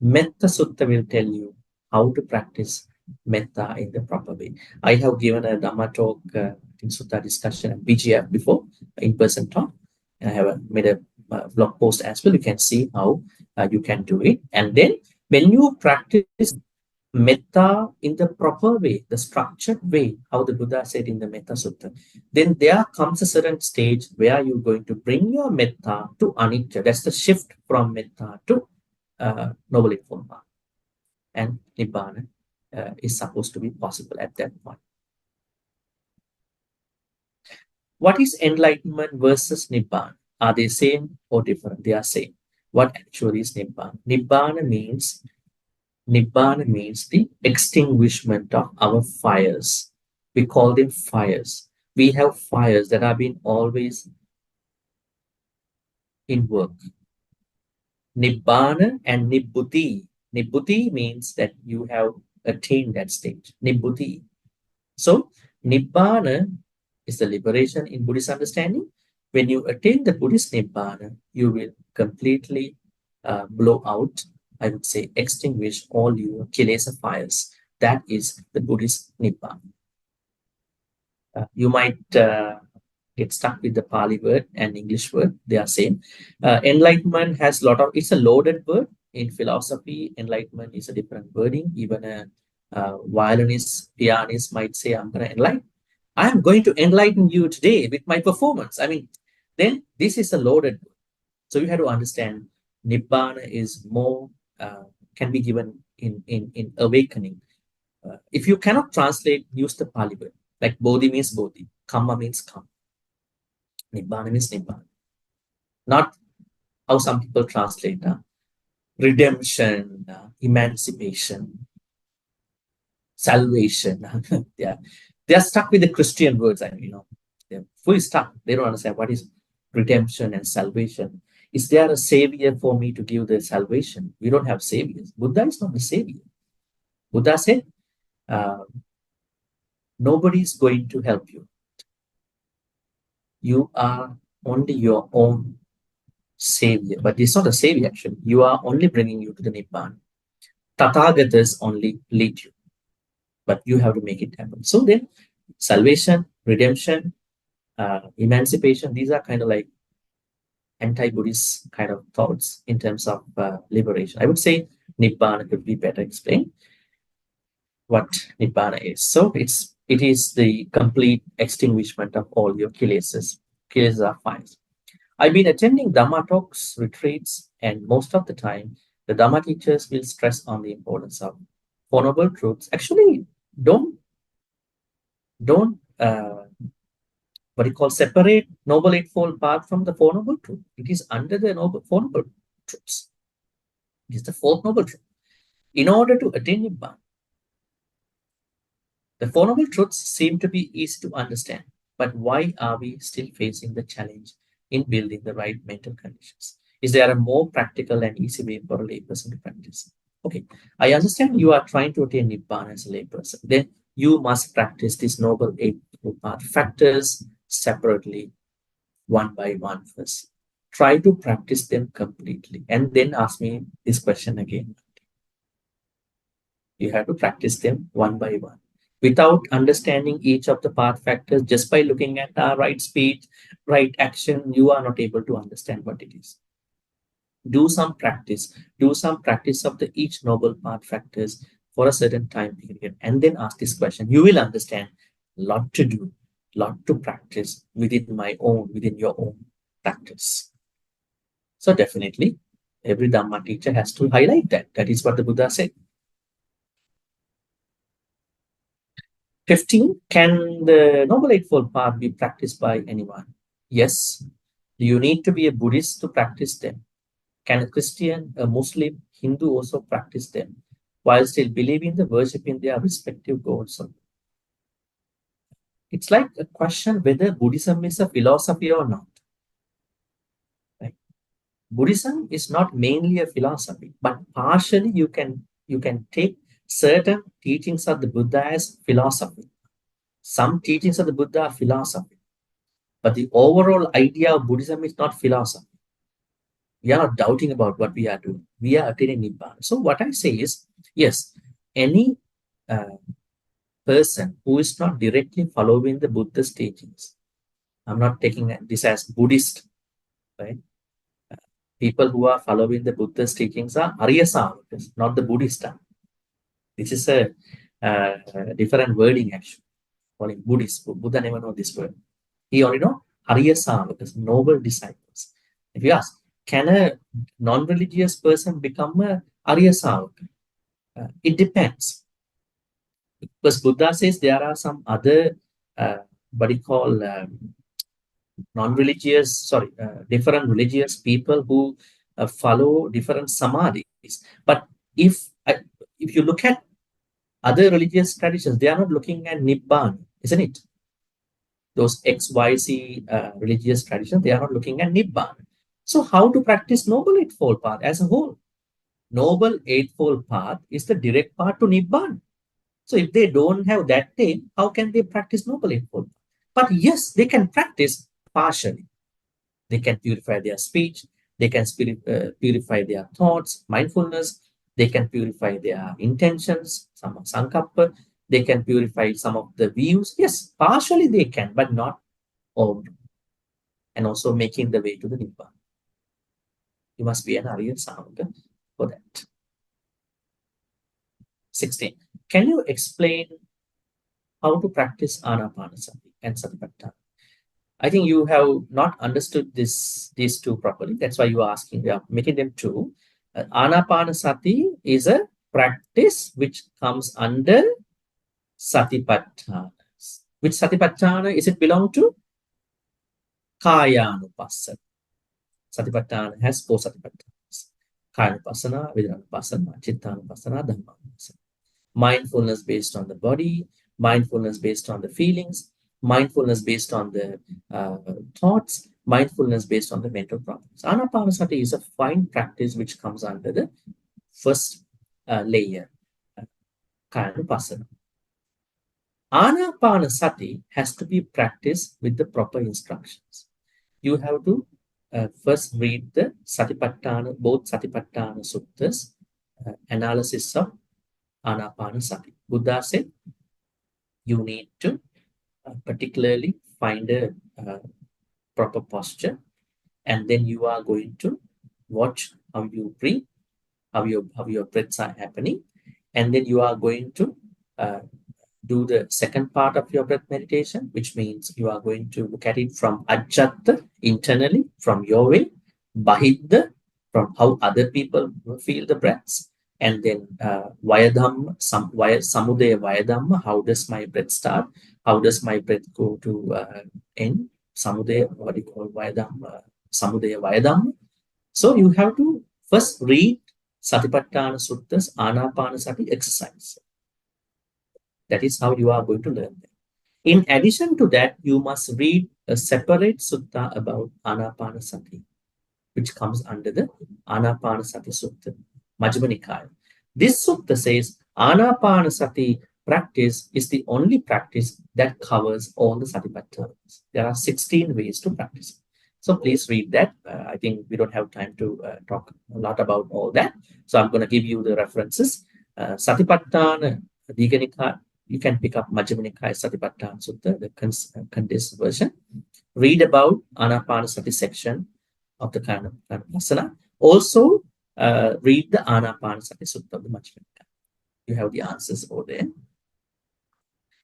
Metta Sutta will tell you how to practice metta in the proper way. I have given a Dhamma talk in Sutta discussion at BGF before, in-person talk. And I have made a blog post as well. You can see how you can do it. And then when you practice metta in the proper way, the structured way, how the Buddha said in the Metta Sutta, then there comes a certain stage where you're going to bring your metta to anicca. That's the shift from metta to Noble Eightfold Path. And Nibbana is supposed to be possible at that point. What is enlightenment versus Nibbana? Are they same or different? They are same. What actually is Nibbana? Nibbana means the extinguishment of our fires. We call them fires. We have fires that have been always in work. Nibbana and Nibbutī. Nibbutī means that you have attained that stage. Nibbutī. So, Nibbana is the liberation in Buddhist understanding. When you attain the Buddhist Nibbana, you will completely blow out, I would say, extinguish all your kilesa fires. That is the Buddhist Nibbana. You might get stuck with the Pali word and English word. They are same. Enlightenment has a lot of, it's a loaded word. In philosophy, enlightenment is a different wording. Even a violinist, pianist might say, I'm going to enlighten you today with my performance. I mean, then this is a loaded word. So you have to understand Nibbana is more, can be given in awakening. If you cannot translate, use the Pali word. Like Bodhi means Bodhi, Kamma means Kamma. Nibbana means Nibbana. Not how some people translate redemption, emancipation, salvation. Yeah. They are stuck with the Christian words. They're fully stuck. They don't understand what is redemption and salvation. Is there a savior for me to give the salvation? We don't have saviors. Buddha is not the savior. Buddha said, nobody is going to help you. You are only your own savior. But it's not a savior, actually. You are only bringing you to the Nibbana. Tathagatas only lead you. But you have to make it happen. So then, salvation, redemption, emancipation, these are kind of like anti-Buddhist kind of thoughts in terms of liberation. I would say Nibbana could be better explained what Nibbana is. So it is the complete extinguishment of all your kilesas. Kilesas are fires. I've been attending Dhamma talks, retreats, and most of the time, the Dhamma teachers will stress on the importance of Four Noble Truths. Actually, don't separate Noble Eightfold Path from the Four Noble Truths. It is under the Four Noble Truths. It is the Fourth Noble Truth. In order to attain Nibbana, the Four Noble Truths seem to be easy to understand, but why are we still facing the challenge in building the right mental conditions? Is there a more practical and easy way for a layperson to practice? Okay, I understand you are trying to attain Nibbana as a layperson. Then you must practice these Noble Eightfold Path factors separately, one by one first. Try to practice them completely and then ask me this question again. You have to practice them one by one. Without understanding each of the path factors, just by looking at our right speech, right action, you are not able to understand what it is. Do some practice of the each noble path factors for a certain time period, and then ask this question. You will understand a lot to do lot to practice within your own practice. So definitely, every Dhamma teacher has to highlight that. That is what the Buddha said. 15. Can the Noble Eightfold Path be practiced by anyone? Yes. Do you need to be a Buddhist to practice them? Can a Christian, a Muslim, Hindu also practice them while still believing the worship in their respective gods? It's like a question whether Buddhism is a philosophy or not. Right? Buddhism is not mainly a philosophy, but partially you can take certain teachings of the Buddha as philosophy. Some teachings of the Buddha are philosophy, but the overall idea of Buddhism is not philosophy. We are not doubting about what we are doing. We are attaining Nibbana. So what I say is, yes, any person who is not directly following the Buddha's teachings, I'm not taking this as Buddhist, right? People who are following the Buddha's teachings are Arya Savakas, not the Buddhist. This is a different wording actually. Calling Buddhist. Buddha never know this word. He only know Arya Savakas, noble disciples. If you ask, can a non-religious person become a Arya Savaka? It depends. Because Buddha says there are some other, what you call different religious people who follow different samadhis. But if you look at other religious traditions, they are not looking at Nibbana, isn't it? Those XYZ religious traditions, they are not looking at Nibbana. So how to practice Noble Eightfold Path as a whole? Noble Eightfold Path is the direct path to Nibbana. So if they don't have that aim, how can they practice Noble Eightfold Path? But yes, they can practice partially. They can purify their speech. They can purify their thoughts, mindfulness. They can purify their intentions, some of sankappa. They can purify some of the views. Yes, partially they can, but not all. And also making the way to the Nibbana. You must be an Arya Savaka for that. 16. Can you explain how to practice Anapanasati and Satipatthana? I think you have not understood these two properly. That's why you are asking. We are making them two. Anapanasati is a practice which comes under Satipatthana. Which Satipatthana is it belong to? Kayanupassana. Satipatthana has 4 Satipatthanas. Kayanupassana, Vedananupassana, Chittanupassana, Dhammanupassana. Mindfulness based on the body, mindfulness based on the feelings, mindfulness based on the thoughts, mindfulness based on the mental problems. Anapanasati is a fine practice which comes under the first layer, Kayanupassana. Anapanasati has to be practiced with the proper instructions. You have to first read the Satipatthana, both Satipatthana Suttas, analysis of Anapanasati. Buddha said you need to particularly find a proper posture, and then you are going to watch how you breathe, how your breaths are happening, and then you are going to do the second part of your breath meditation, which means you are going to look at it from Ajjatta, internally, from your way, Bahiddha, from how other people feel the breaths, and then Vayadhamma, Samudaya Vayadhamma, how does my breath start? How does my breath go to end? Samudaya, what do you call Vayadhamma? Samudaya Vayadhamma. So you have to first read Satipatthana Suttas, Anapanasati exercise. That is how you are going to learn them. In addition to that, you must read a separate sutta about Anapanasati, which comes under the Anapanasati Sutta, Majjhima Nikaya. This sutta says Anapanasati practice is the only practice that covers all the Satipatthanas. There are 16 ways to practice it. So please read that. I think we don't have time to talk a lot about all that. So I'm going to give you the references. Satipatthana, Digha Nikaya. You can pick up Majjhima Nikaya Satipatthana Sutta, the condensed version. Read about Anapanasati section of the Kayanupassana. Also, read the Anapanasati Sutta of the Majjhima Nikaya. You have the answers over there.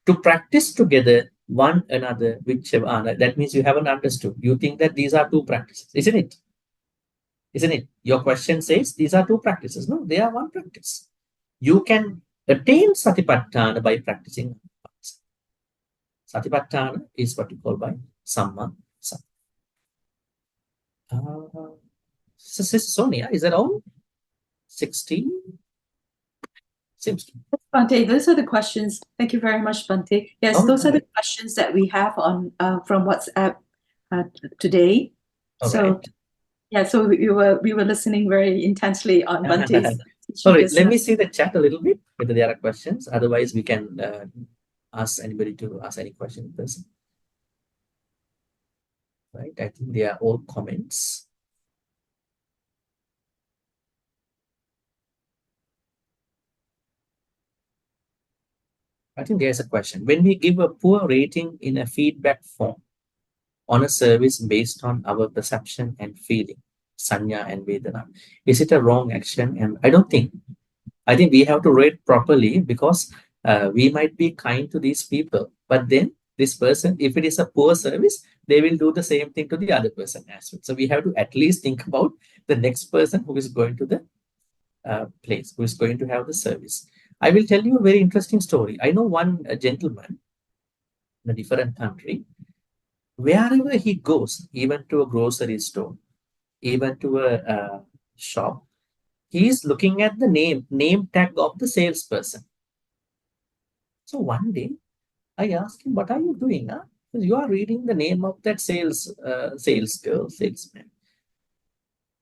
To practice together one another, whichever. That means you haven't understood. You think that these are two practices, isn't it? Isn't it? Your question says these are two practices. No, they are one practice. You can attain satipatthana by practicing. Satipatthana is what you call by samma samma. Sister Sonia, is that all? 16? Seems to. Bhante, those are the questions. Thank you very much, Bhante. Yes, those are the questions that we have on from WhatsApp today. So yeah, so we were listening very intensely on Bhante's. Sorry, let me see the chat a little bit whether there are questions. Otherwise, we can ask anybody to ask any question first. Right, I think they are all comments. I think there's a question. When we give a poor rating in a feedback form on a service based on our perception and feeling, sanya and vedana, is it a wrong action? And I don't think. I think we have to rate properly because we might be kind to these people, but then this person, if it is a poor service, they will do the same thing to the other person as well. So we have to at least think about the next person who is going to the place, who is going to have the service. I will tell you a very interesting story. I know one gentleman in a different country. Wherever he goes, even to a grocery store, even to a shop, he is looking at the name tag of the salesperson. So one day I asked him, "What are you doing? Huh? Because you are reading the name of that sales girl, salesman."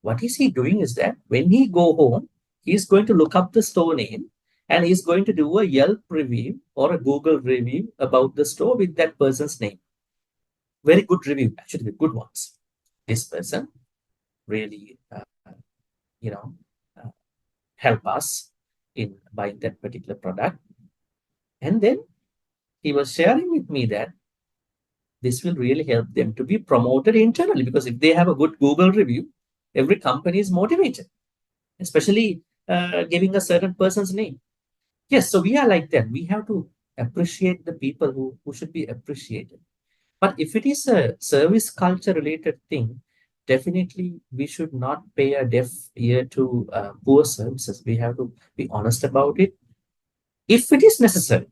What is he doing is that when he go home, he's going to look up the store name and he's going to do a Yelp review or a Google review about the store with that person's name. Very good review, actually, the good ones. This person really, help us in buying that particular product. And then he was sharing with me that this will really help them to be promoted internally, because if they have a good Google review, every company is motivated, especially giving a certain person's name. Yes, so we are like that. We have to appreciate the people who should be appreciated. But if it is a service culture related thing, definitely we should not pay a deaf ear to poor services. We have to be honest about it. If it is necessary,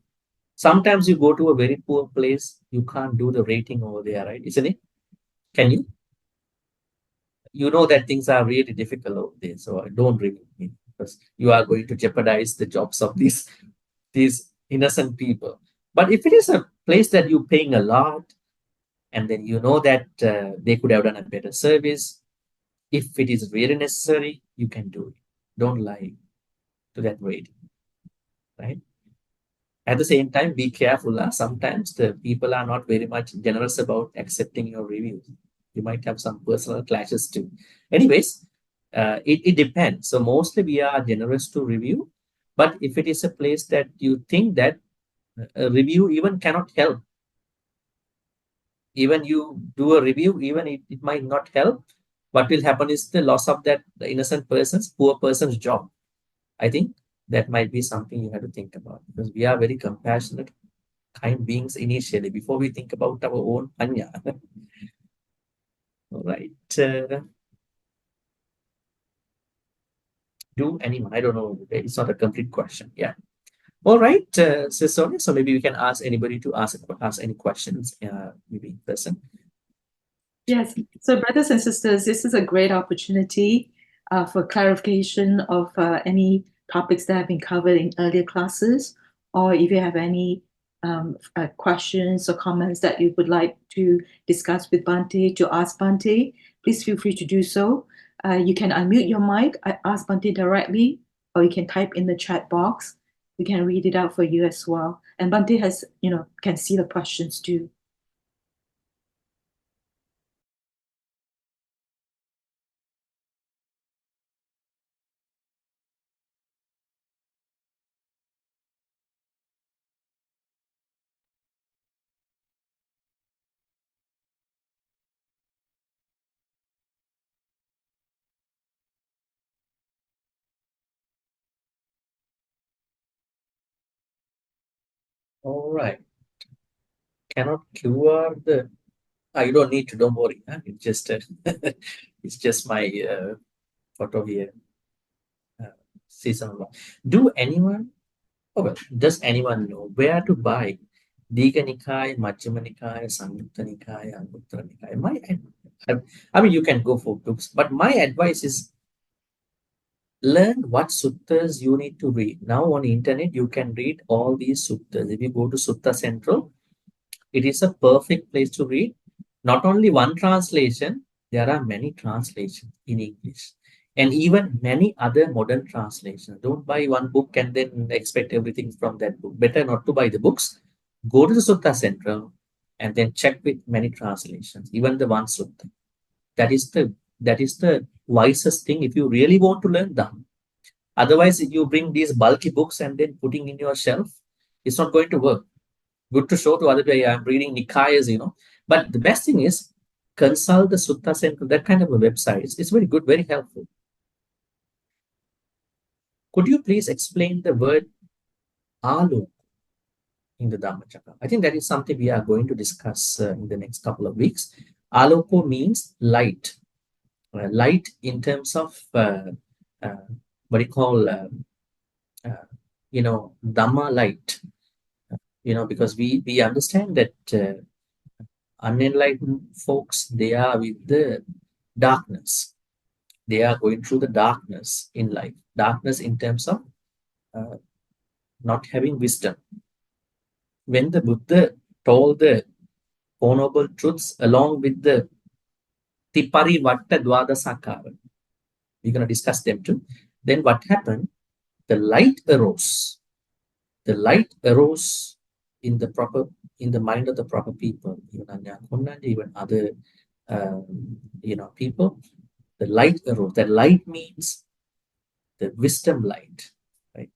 sometimes you go to a very poor place, you can't do the rating over there, right? Isn't it? Can you? You know that things are really difficult over there, so I don't review it because you are going to jeopardize the jobs of these innocent people. But if it is a place that you're paying a lot, and then you know that they could have done a better service, if it is really necessary, you can do it. Don't lie to that rating, right? At the same time, be careful. Sometimes the people are not very much generous about accepting your reviews. You might have some personal clashes too. Anyways, it depends. So mostly we are generous to review. But if it is a place that you think that a review even cannot help, even you do a review, even it might not help, what will happen is the loss of that the innocent person's, poor person's job. I think that might be something you have to think about, because we are very compassionate, kind beings initially before we think about our own anya. All right. Do anyone? I don't know. It's not a complete question. Yeah. All right, Sonia. So maybe we can ask anybody to ask any questions. Maybe in person. Yes. So, brothers and sisters, this is a great opportunity for clarification of any topics that have been covered in earlier classes, or if you have any questions or comments that you would like to discuss with Bhante, to ask Bhante, please feel free to do so. You can unmute your mic, ask Bhante directly, or you can type in the chat box. We can read it out for you as well. And Bhante has, can see the questions too. All right. cannot cure the. You don't need to. Don't worry. Huh? It's just it's just my photo here. Season 1. Do anyone? Oh well, does anyone know where to buy Dīgha Nikāya, Majjhima Nikāya, Samyutta Nikāya, Anguttara Nikāya? I mean, you can go for books, but my advice is learn what suttas you need to read. Now on the internet, you can read all these suttas. If you go to Sutta Central, it is a perfect place to read. Not only one translation, there are many translations in English and even many other modern translations. Don't buy one book and then expect everything from that book. Better not to buy the books. Go to the Sutta Central and then check with many translations, even the one sutta. That is the wisest thing if you really want to learn Dhamma. Otherwise, if you bring these bulky books and then putting in your shelf, it's not going to work. Good to show to other people, I'm reading Nikayas, But the best thing is consult the Sutta Central, that kind of a website. It's very good, very helpful. Could you please explain the word alok in the Dhammacakkappavattana? I think that is something we are going to discuss in the next couple of weeks. Aloko means light. Light in terms of what you call, Dhamma light. Because we understand that unenlightened folks, they are with the darkness. They are going through the darkness in life. Darkness in terms of not having wisdom. When the Buddha told the Four Noble Truths along with the Tiparivatta Dwadasakara, we're going to discuss them too. Then what happened? The light arose. The light arose in the mind of the proper people, even Anya Kunnandi, even other people. The light arose. That light means the wisdom light, right?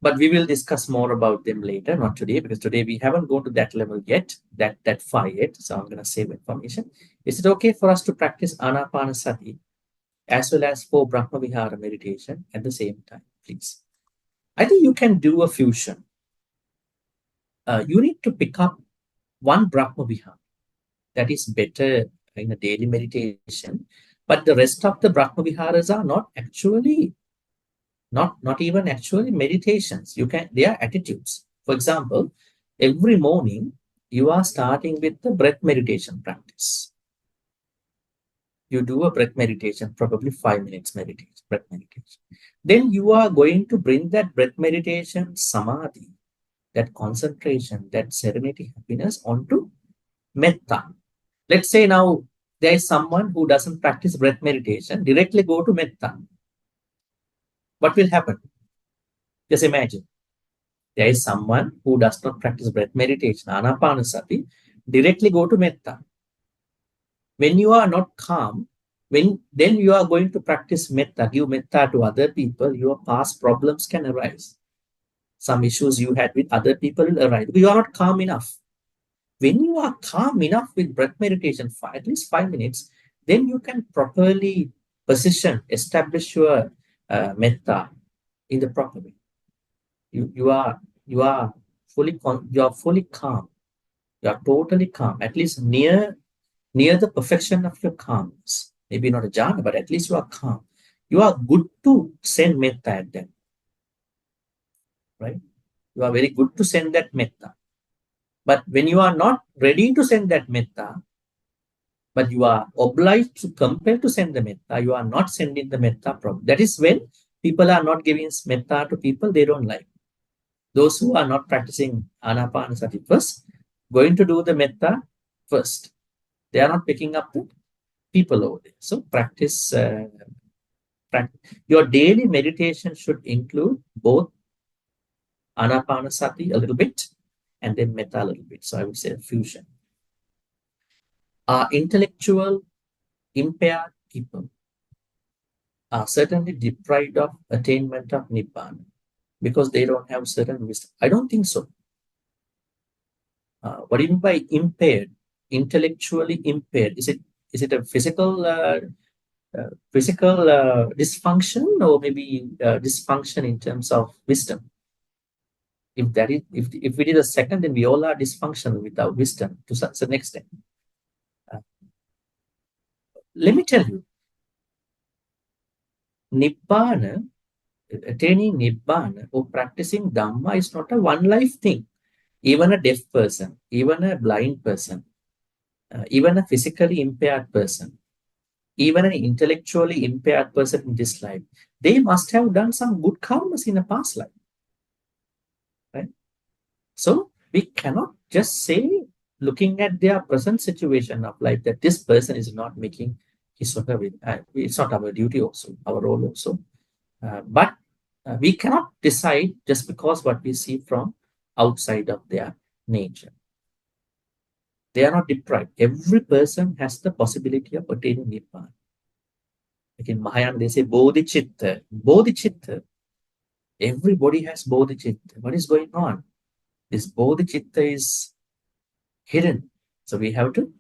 But we will discuss more about them later, not today, because today we haven't gone to that level yet, that far yet. So I'm going to save information. Is it okay for us to practice Anapanasati as well as for Brahma Vihara meditation at the same time, please? I think you can do a fusion. You need to pick up one Brahma Vihara that is better in a daily meditation, but the rest of the Brahma Viharas are not actually, not even actually meditations. They are attitudes. For example, every morning you are starting with the breath meditation practice. You do a breath meditation, probably 5 minutes meditation, breath meditation. Then you are going to bring that breath meditation, samadhi, that concentration, that serenity, happiness onto metta. Let's say now there is someone who doesn't practice breath meditation, directly go to metta. What will happen? Just imagine. There is someone who does not practice breath meditation, anapanasati, directly go to metta. When you are not calm, then you are going to practice metta, give metta to other people, your past problems can arise. Some issues you had with other people will arise. You are not calm enough. When you are calm enough with breath meditation for at least 5 minutes, then you can properly establish your metta in the proper way. You are fully calm. You are totally calm, at least near the perfection of your calmness. Maybe not a jhana, but at least you are calm. You are good to send metta at them, right? You are very good to send that metta. But when you are not ready to send that metta, but you are obliged to compel to send the metta, you are not sending the metta properly. That is when people are not giving metta to people they don't like. Those who are not practicing anapanasati first, going to do the metta first. They are not picking up the people over there. So practice. Your daily meditation should include both anapanasati a little bit and then metta a little bit. So I would say a fusion. Intellectual impaired people are certainly deprived of attainment of Nibbana because they don't have certain wisdom. I don't think so. What do you mean by impaired? Intellectually impaired? Is it a physical dysfunction or maybe dysfunction in terms of wisdom? If it is a second, then we all are dysfunctional without wisdom to such an extent. Let me tell you, Nibbana, attaining Nibbana or practicing Dhamma is not a one life thing. Even a deaf person, even a blind person, even a physically impaired person, even an intellectually impaired person in this life, they must have done some good karmas in a past life. Right? So we cannot just say, looking at their present situation of life, that this person is not making his or her, it's not our duty also, our role also. But we cannot decide just because what we see from outside of their nature. They are not deprived. Every person has the possibility of attaining Nibbana. Like in Mahayana, they say Bodhicitta. Bodhicitta. Everybody has Bodhicitta. What is going on? This Bodhicitta is hidden. So we have to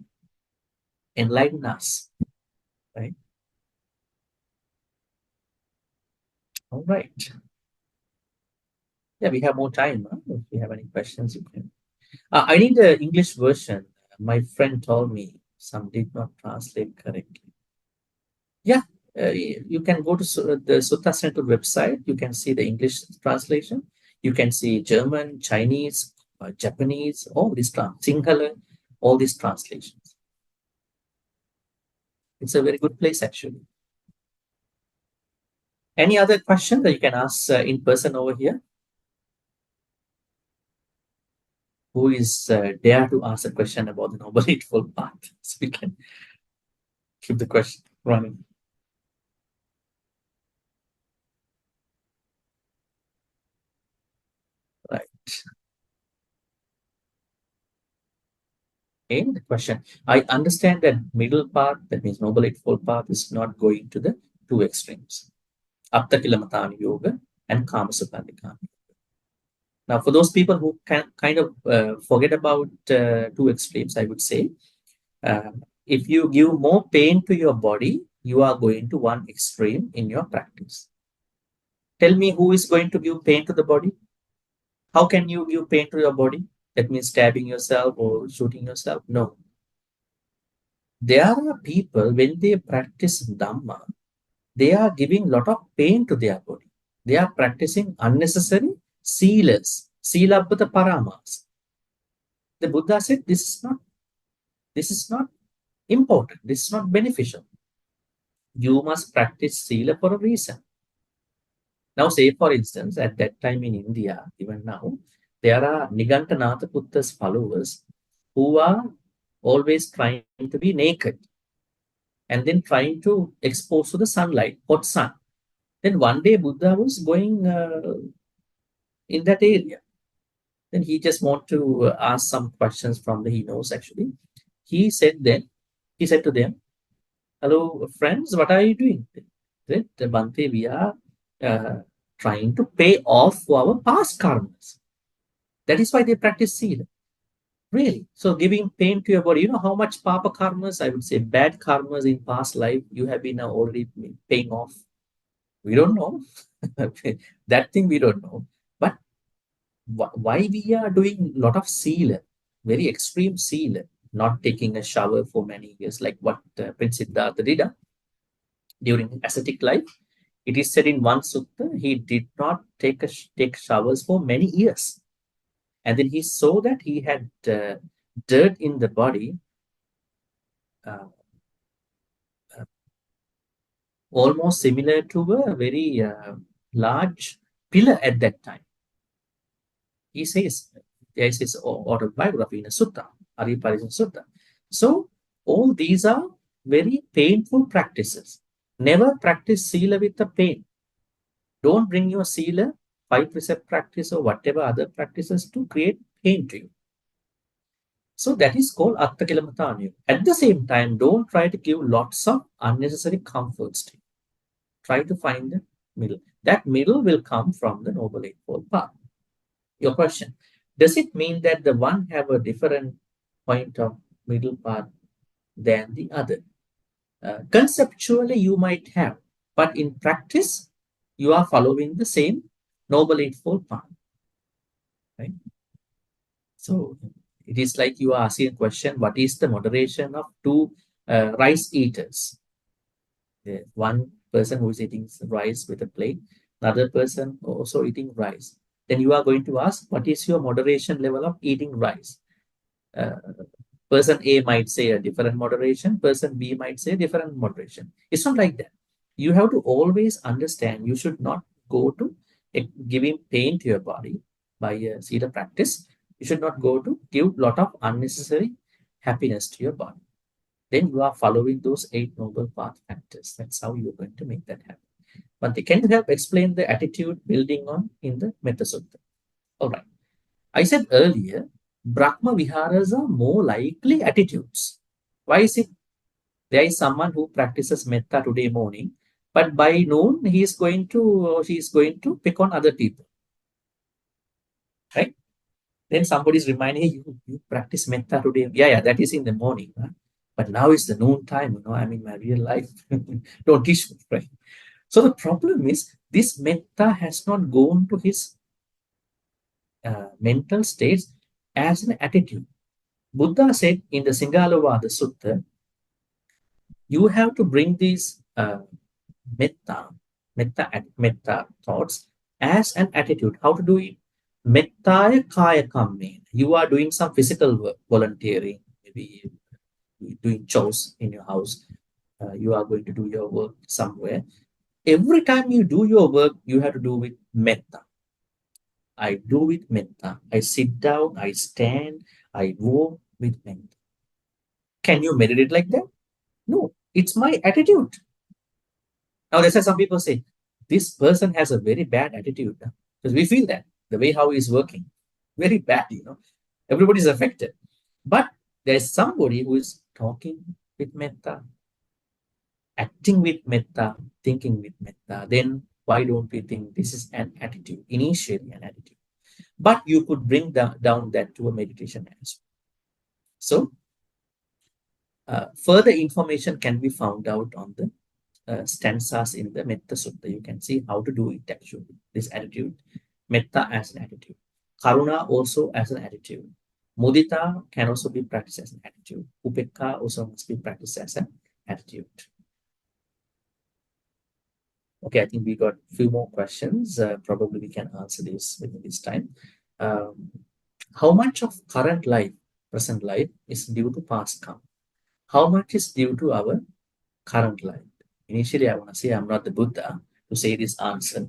enlighten us. Right? All right. Yeah, we have more time. Huh? If you have any questions, you can. I need the English version. My friend told me some did not translate correctly. Yeah, you can go to the Sutta Center website. You can see the English translation. You can see German, Chinese, Japanese, all these Sinhala, all these translations. It's a very good place, actually. Any other question that you can ask in person over here? Who is dare to ask a question about the Noble Eightfold Path? So we can keep the question running. Right. And the question, I understand that middle path, that means Noble Eightfold Path, is not going to the two extremes, Aptakilamatana Yoga and Kamasupandikana. Now, for those people who can kind of forget about two extremes, I would say, if you give more pain to your body, you are going to one extreme in your practice. Tell me, who is going to give pain to the body? How can you give pain to your body? That means stabbing yourself or shooting yourself? No. There are people, when they practice Dhamma, they are giving a lot of pain to their body. They are practicing unnecessary sealers, Silabbata Paramas. The Buddha said, this is not important. This is not beneficial. You must practice Sila for a reason. Now, say for instance, at that time in India, even now, there are Nigantanatha Putta's followers who are always trying to be naked and then trying to expose to the sunlight, hot sun. Then one day Buddha was going in that area. Then he just want to ask some questions from he knows actually. He said to them, hello friends, what are you doing? That Bhante, we are trying to pay off our past karmas. That is why they practice Sila. Really. So giving pain to your body, you know how much papa karmas, I would say bad karmas in past life you have been already paying off. We don't know. That thing we don't know. But why we are doing a lot of Sila, very extreme Sila, not taking a shower for many years, like what Prince Siddhartha did during ascetic life. It is said in one sutta, he did not take showers for many years. And then he saw that he had dirt in the body, almost similar to a very large pillar at that time. He says, there is his autobiography in a sutta, Ariparisana Sutta. So all these are very painful practices. Never practice Sila with the pain. Don't bring your Sila, 5 precept practice or whatever other practices to create pain to you. So that is called Attakilamatanya. At the same time, don't try to give lots of unnecessary comforts to you. Try to find the middle. That middle will come from the Noble Eightfold Path. Your question, does it mean that the one have a different point of middle path than the other? Conceptually, you might have, but in practice, you are following the same Noble Eightfold Path. So it is like you are asking a question, what is the moderation of two rice eaters? One person who is eating rice with a plate, the other person also eating rice. Then you are going to ask, what is your moderation level of eating rice? Person A might say a different moderation, person B might say different moderation. It's not like that. You have to always understand you should not go to giving pain to your body by a Sila practice. You should not go to give a lot of unnecessary happiness to your body. Then you are following those 8 noble path factors. That's how you're going to make that happen. But they can help explain the attitude building on in the Metta Sutta. All right. I said earlier, Brahma Viharas are more likely attitudes. Why is it? There is someone who practices metta today morning, but by noon he is going to she is going to pick on other people. Right? Then somebody is reminding you practice metta today. Yeah, that is in the morning. Huh? But now it's the noon time, I'm in my real life. Don't teach me, right? So the problem is this metta has not gone to his mental states as an attitude. Buddha said in the Singalovada Sutta, you have to bring these metta thoughts as an attitude. How to do it? Mettaya kaya kamme. You are doing some physical work, volunteering, maybe doing chores in your house. You are going to do your work somewhere. Every time you do your work, you have to do with metta. I do with metta. I sit down, I stand, I walk with metta. Can you meditate like that? No, it's my attitude. Now, that's why some people say, this person has a very bad attitude. Because we feel that, the way how he's working, very bad, Everybody's affected. But there's somebody who is talking with metta, acting with metta, thinking with metta. Then why don't we think this is an attitude, initially an attitude? But you could bring down that to a meditation as well. So, further information can be found out on the stanzas in the Metta Sutta. You can see how to do it actually, this attitude. Metta as an attitude. Karuna also as an attitude. Mudita can also be practiced as an attitude. Upekka also must be practiced as an attitude. Okay, I think we got a few more questions. Probably we can answer this within this time. How much of current life, present life, is due to past karma? How much is due to our current life? Initially, I want to say I'm not the Buddha to say this answer.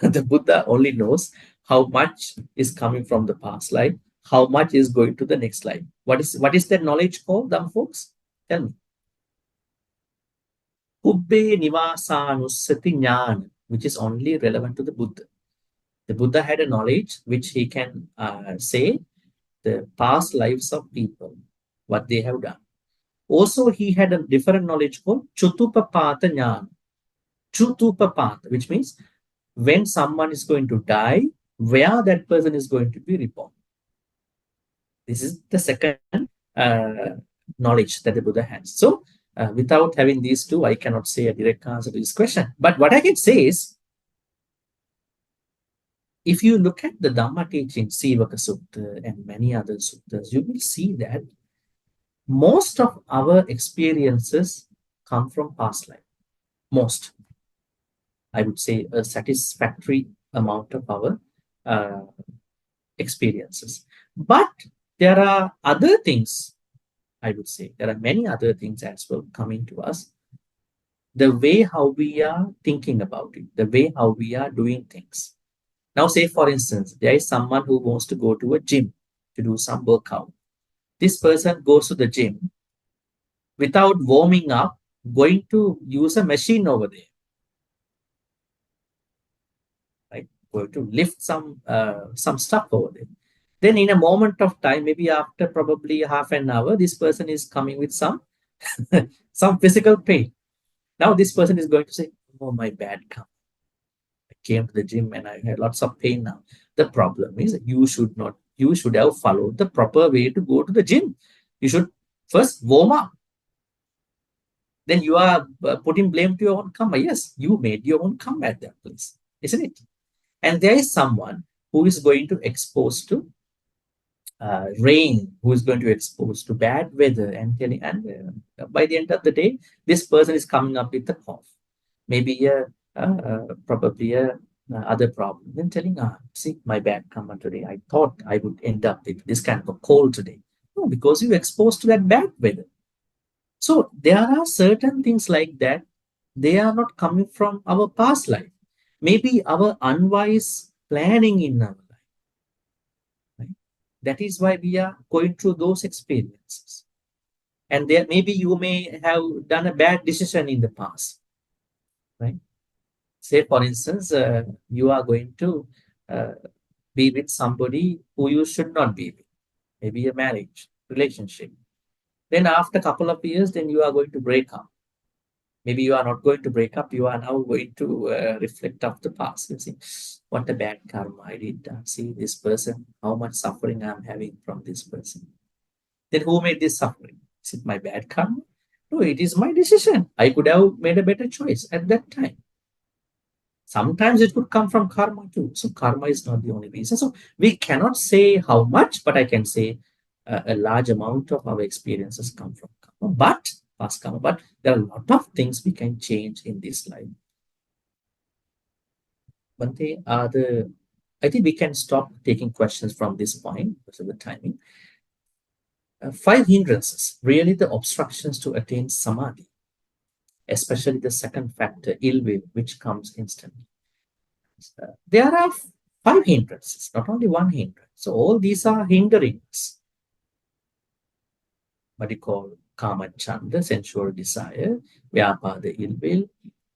The Buddha only knows how much is coming from the past life, how much is going to the next life. What is that knowledge called, Dhamma folks? Tell me. Ubbe Nivasanussati Jnana, which is only relevant to the Buddha. The Buddha had a knowledge which he can say the past lives of people, what they have done. Also, he had a different knowledge called Chutupapata Jnana. Chutupapata, which means when someone is going to die, where that person is going to be reborn. This is the second knowledge that the Buddha has. So, without having these two, I cannot say a direct answer to this question. But what I can say is, if you look at the Dhamma teaching, Sivaka Sutta and many other suttas, you will see that most of our experiences come from past life. Most. I would say a satisfactory amount of our experiences. But there are other things, I would say, there are many other things as well coming to us. The way how we are thinking about it, the way how we are doing things. Now, say for instance, there is someone who wants to go to a gym to do some workout. This person goes to the gym without warming up, going to use a machine over there. Right? Going to lift some stuff over there. Then in a moment of time, maybe after probably half an hour, this person is coming with some physical pain. Now this person is going to say, oh, my bad karma. I came to the gym and I had lots of pain now. The problem is you should have followed the proper way to go to the gym. You should first warm up. Then you are putting blame to your own karma. Yes, you made your own karma at that place, isn't it? And there is someone who is going to expose to rain, who is going to expose to bad weather and telling, and by the end of the day, this person is coming up with a cough, maybe probably a other problem, then telling, see, my bad karma today. I thought I would end up with this kind of a cold today. No, because you exposed to that bad weather. So there are certain things like that. They are not coming from our past life. Maybe our unwise planning in our life. Right? That is why we are going through those experiences. And there, maybe you may have done a bad decision in the past. Right? Say, for instance, you are going to be with somebody who you should not be with. Maybe a marriage, relationship. Then after a couple of years, then you are going to break up. Maybe you are not going to break up. You are now going to reflect of the past. You see, what a bad karma I did. See this person, how much suffering I'm having from this person. Then who made this suffering? Is it my bad karma? No, it is my decision. I could have made a better choice at that time. Sometimes it could come from karma too. So karma is not the only reason. So we cannot say how much, but I can say a large amount of our experiences come from karma, but past karma. But there are a lot of things we can change in this life. Bhante, I think we can stop taking questions from this point because of the timing. 5 hindrances, really the obstructions to attain samadhi, especially the second factor, ill will, which comes instantly. There are 5 hindrances, not only one hindrance. So all these are hindering us. What you call kama chanda, sensual desire, vyapada, ill will,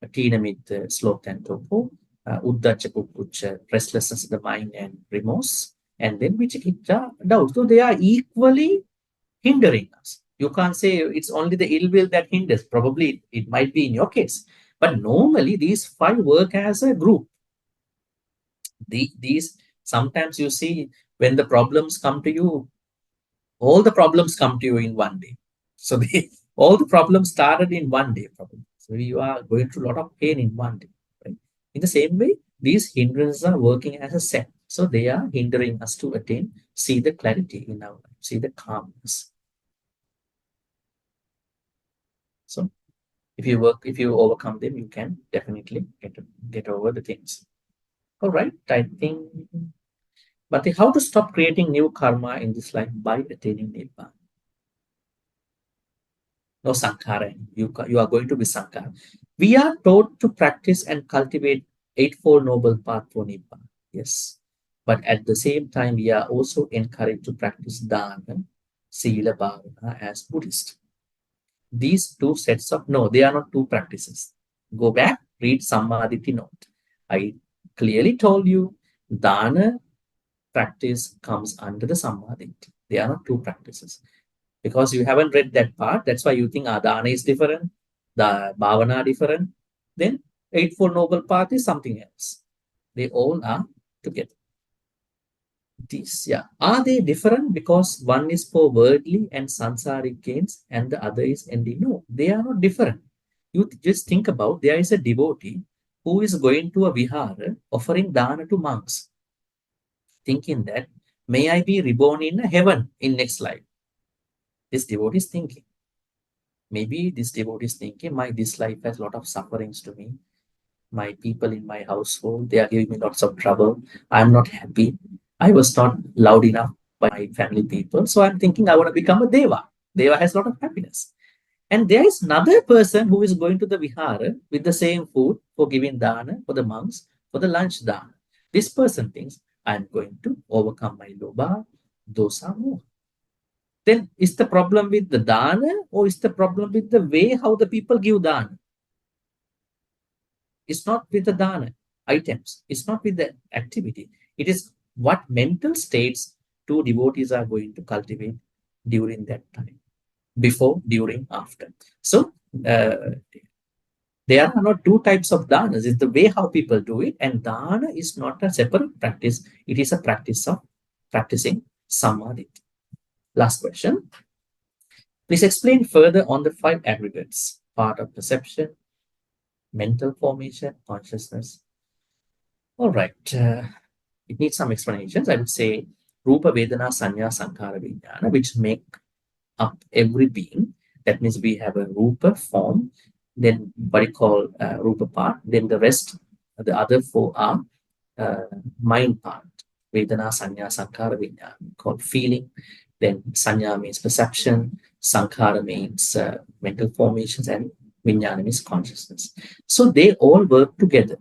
tinamit, sloth and topo, uddacha, kukucha, restlessness of the mind and remorse, and then vicikiccha, doubt. So they are equally hindering us. You can't say it's only the ill will that hinders. Probably it might be in your case. But normally these 5 work as a group. These sometimes you see when the problems come to you, all the problems come to you in one day. So all the problems started in one day, probably. So you are going through a lot of pain in one day. Right? In the same way, these hindrances are working as a set. So they are hindering us to attain, see the clarity in our life, see the calmness. So if you overcome them, you can definitely get over the things. All right, I think. But how to stop creating new karma in this life by attaining nibbana? No sankhara. You are going to be sankhara. We are taught to practice and cultivate Eightfold Noble Path for nibbana. Yes. But at the same time, we are also encouraged to practice dana, sila, bhavana as Buddhist. These 2 sets of, no, they are not 2 practices. Go back, read Sammaditi note. I clearly told you, dana practice comes under the Sammaditi. They are not 2 practices. Because you haven't read that part, that's why you think dana is different, the bhavana different. Then Eightfold Noble Path is something else. They all are together. These, yeah. Are they different because one is for worldly and sansaric gains and the other is ending? No, they are not different. You just think about, there is a devotee who is going to a vihara offering dana to monks, thinking that, may I be reborn in heaven in next life. This devotee is thinking. Maybe this devotee is thinking, this life has a lot of sufferings to me. My people in my household, they are giving me lots of trouble. I'm not happy. I was not loud enough by my family people. So I'm thinking I want to become a deva. Deva has a lot of happiness. And there is another person who is going to the vihara with the same food for giving dana for the monks, for the lunch dana. This person thinks, I'm going to overcome my lobha, dosa, moha. Then is the problem with the dana or is the problem with the way how the people give dana? It's not with the dana items. It's not with the activity. It is what mental states 2 devotees are going to cultivate during that time. Before, during, after. So, there are not 2 types of danas. It's the way how people do it. And dana is not a separate practice. It is a practice of practicing samadhi. Last question. Please explain further on the 5 aggregates. Part of perception, mental formation, consciousness. All right. It needs some explanations. I would say Rupa, Vedana, Sanya, Sankhara, Vijnana, which make up every being. That means we have a Rupa form, then what you call Rupa part, then the rest, the other four are mind part. Vedana, Sanya, Sankhara, Vijnana, called feeling. Then Sanya means perception, Sankhara means mental formations, and Vijnana means consciousness. So they all work together.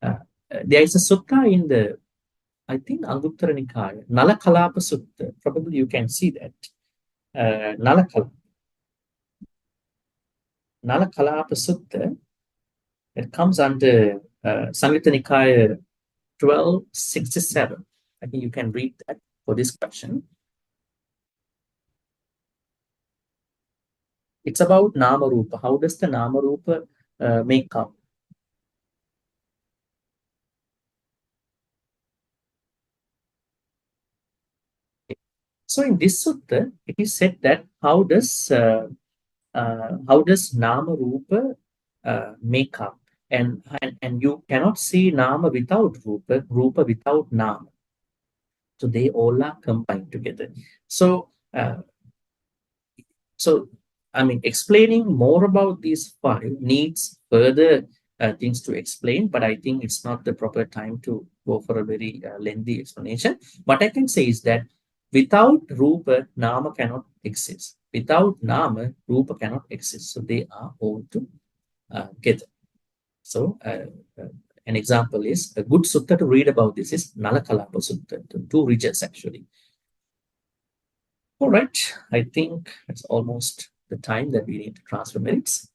There is a sutta in the, I think, Anguttara Nikaya, Nalakalapa Sutta. Probably you can see that. Nalakalapa Sutta, it comes under Samyutta Nikaya 1267. I think you can read that for this question. It's about Nama Rupa. How does the Nama Rupa make up? So in this sutta, it is said that how does Nama Rupa make up? And you cannot see Nama without Rupa, Rupa without Nama. So they all are combined together. So I mean, explaining more about these five needs further things to explain, but I think it's not the proper time to go for a very lengthy explanation. What I can say is that without Rupa, Nama cannot exist. Without Nama, Rupa cannot exist. So they are all together. So an example is, a good sutta to read about this is Nalakalapa Sutta, the two regions actually. All right, I think it's almost the time that we need to transfer minutes.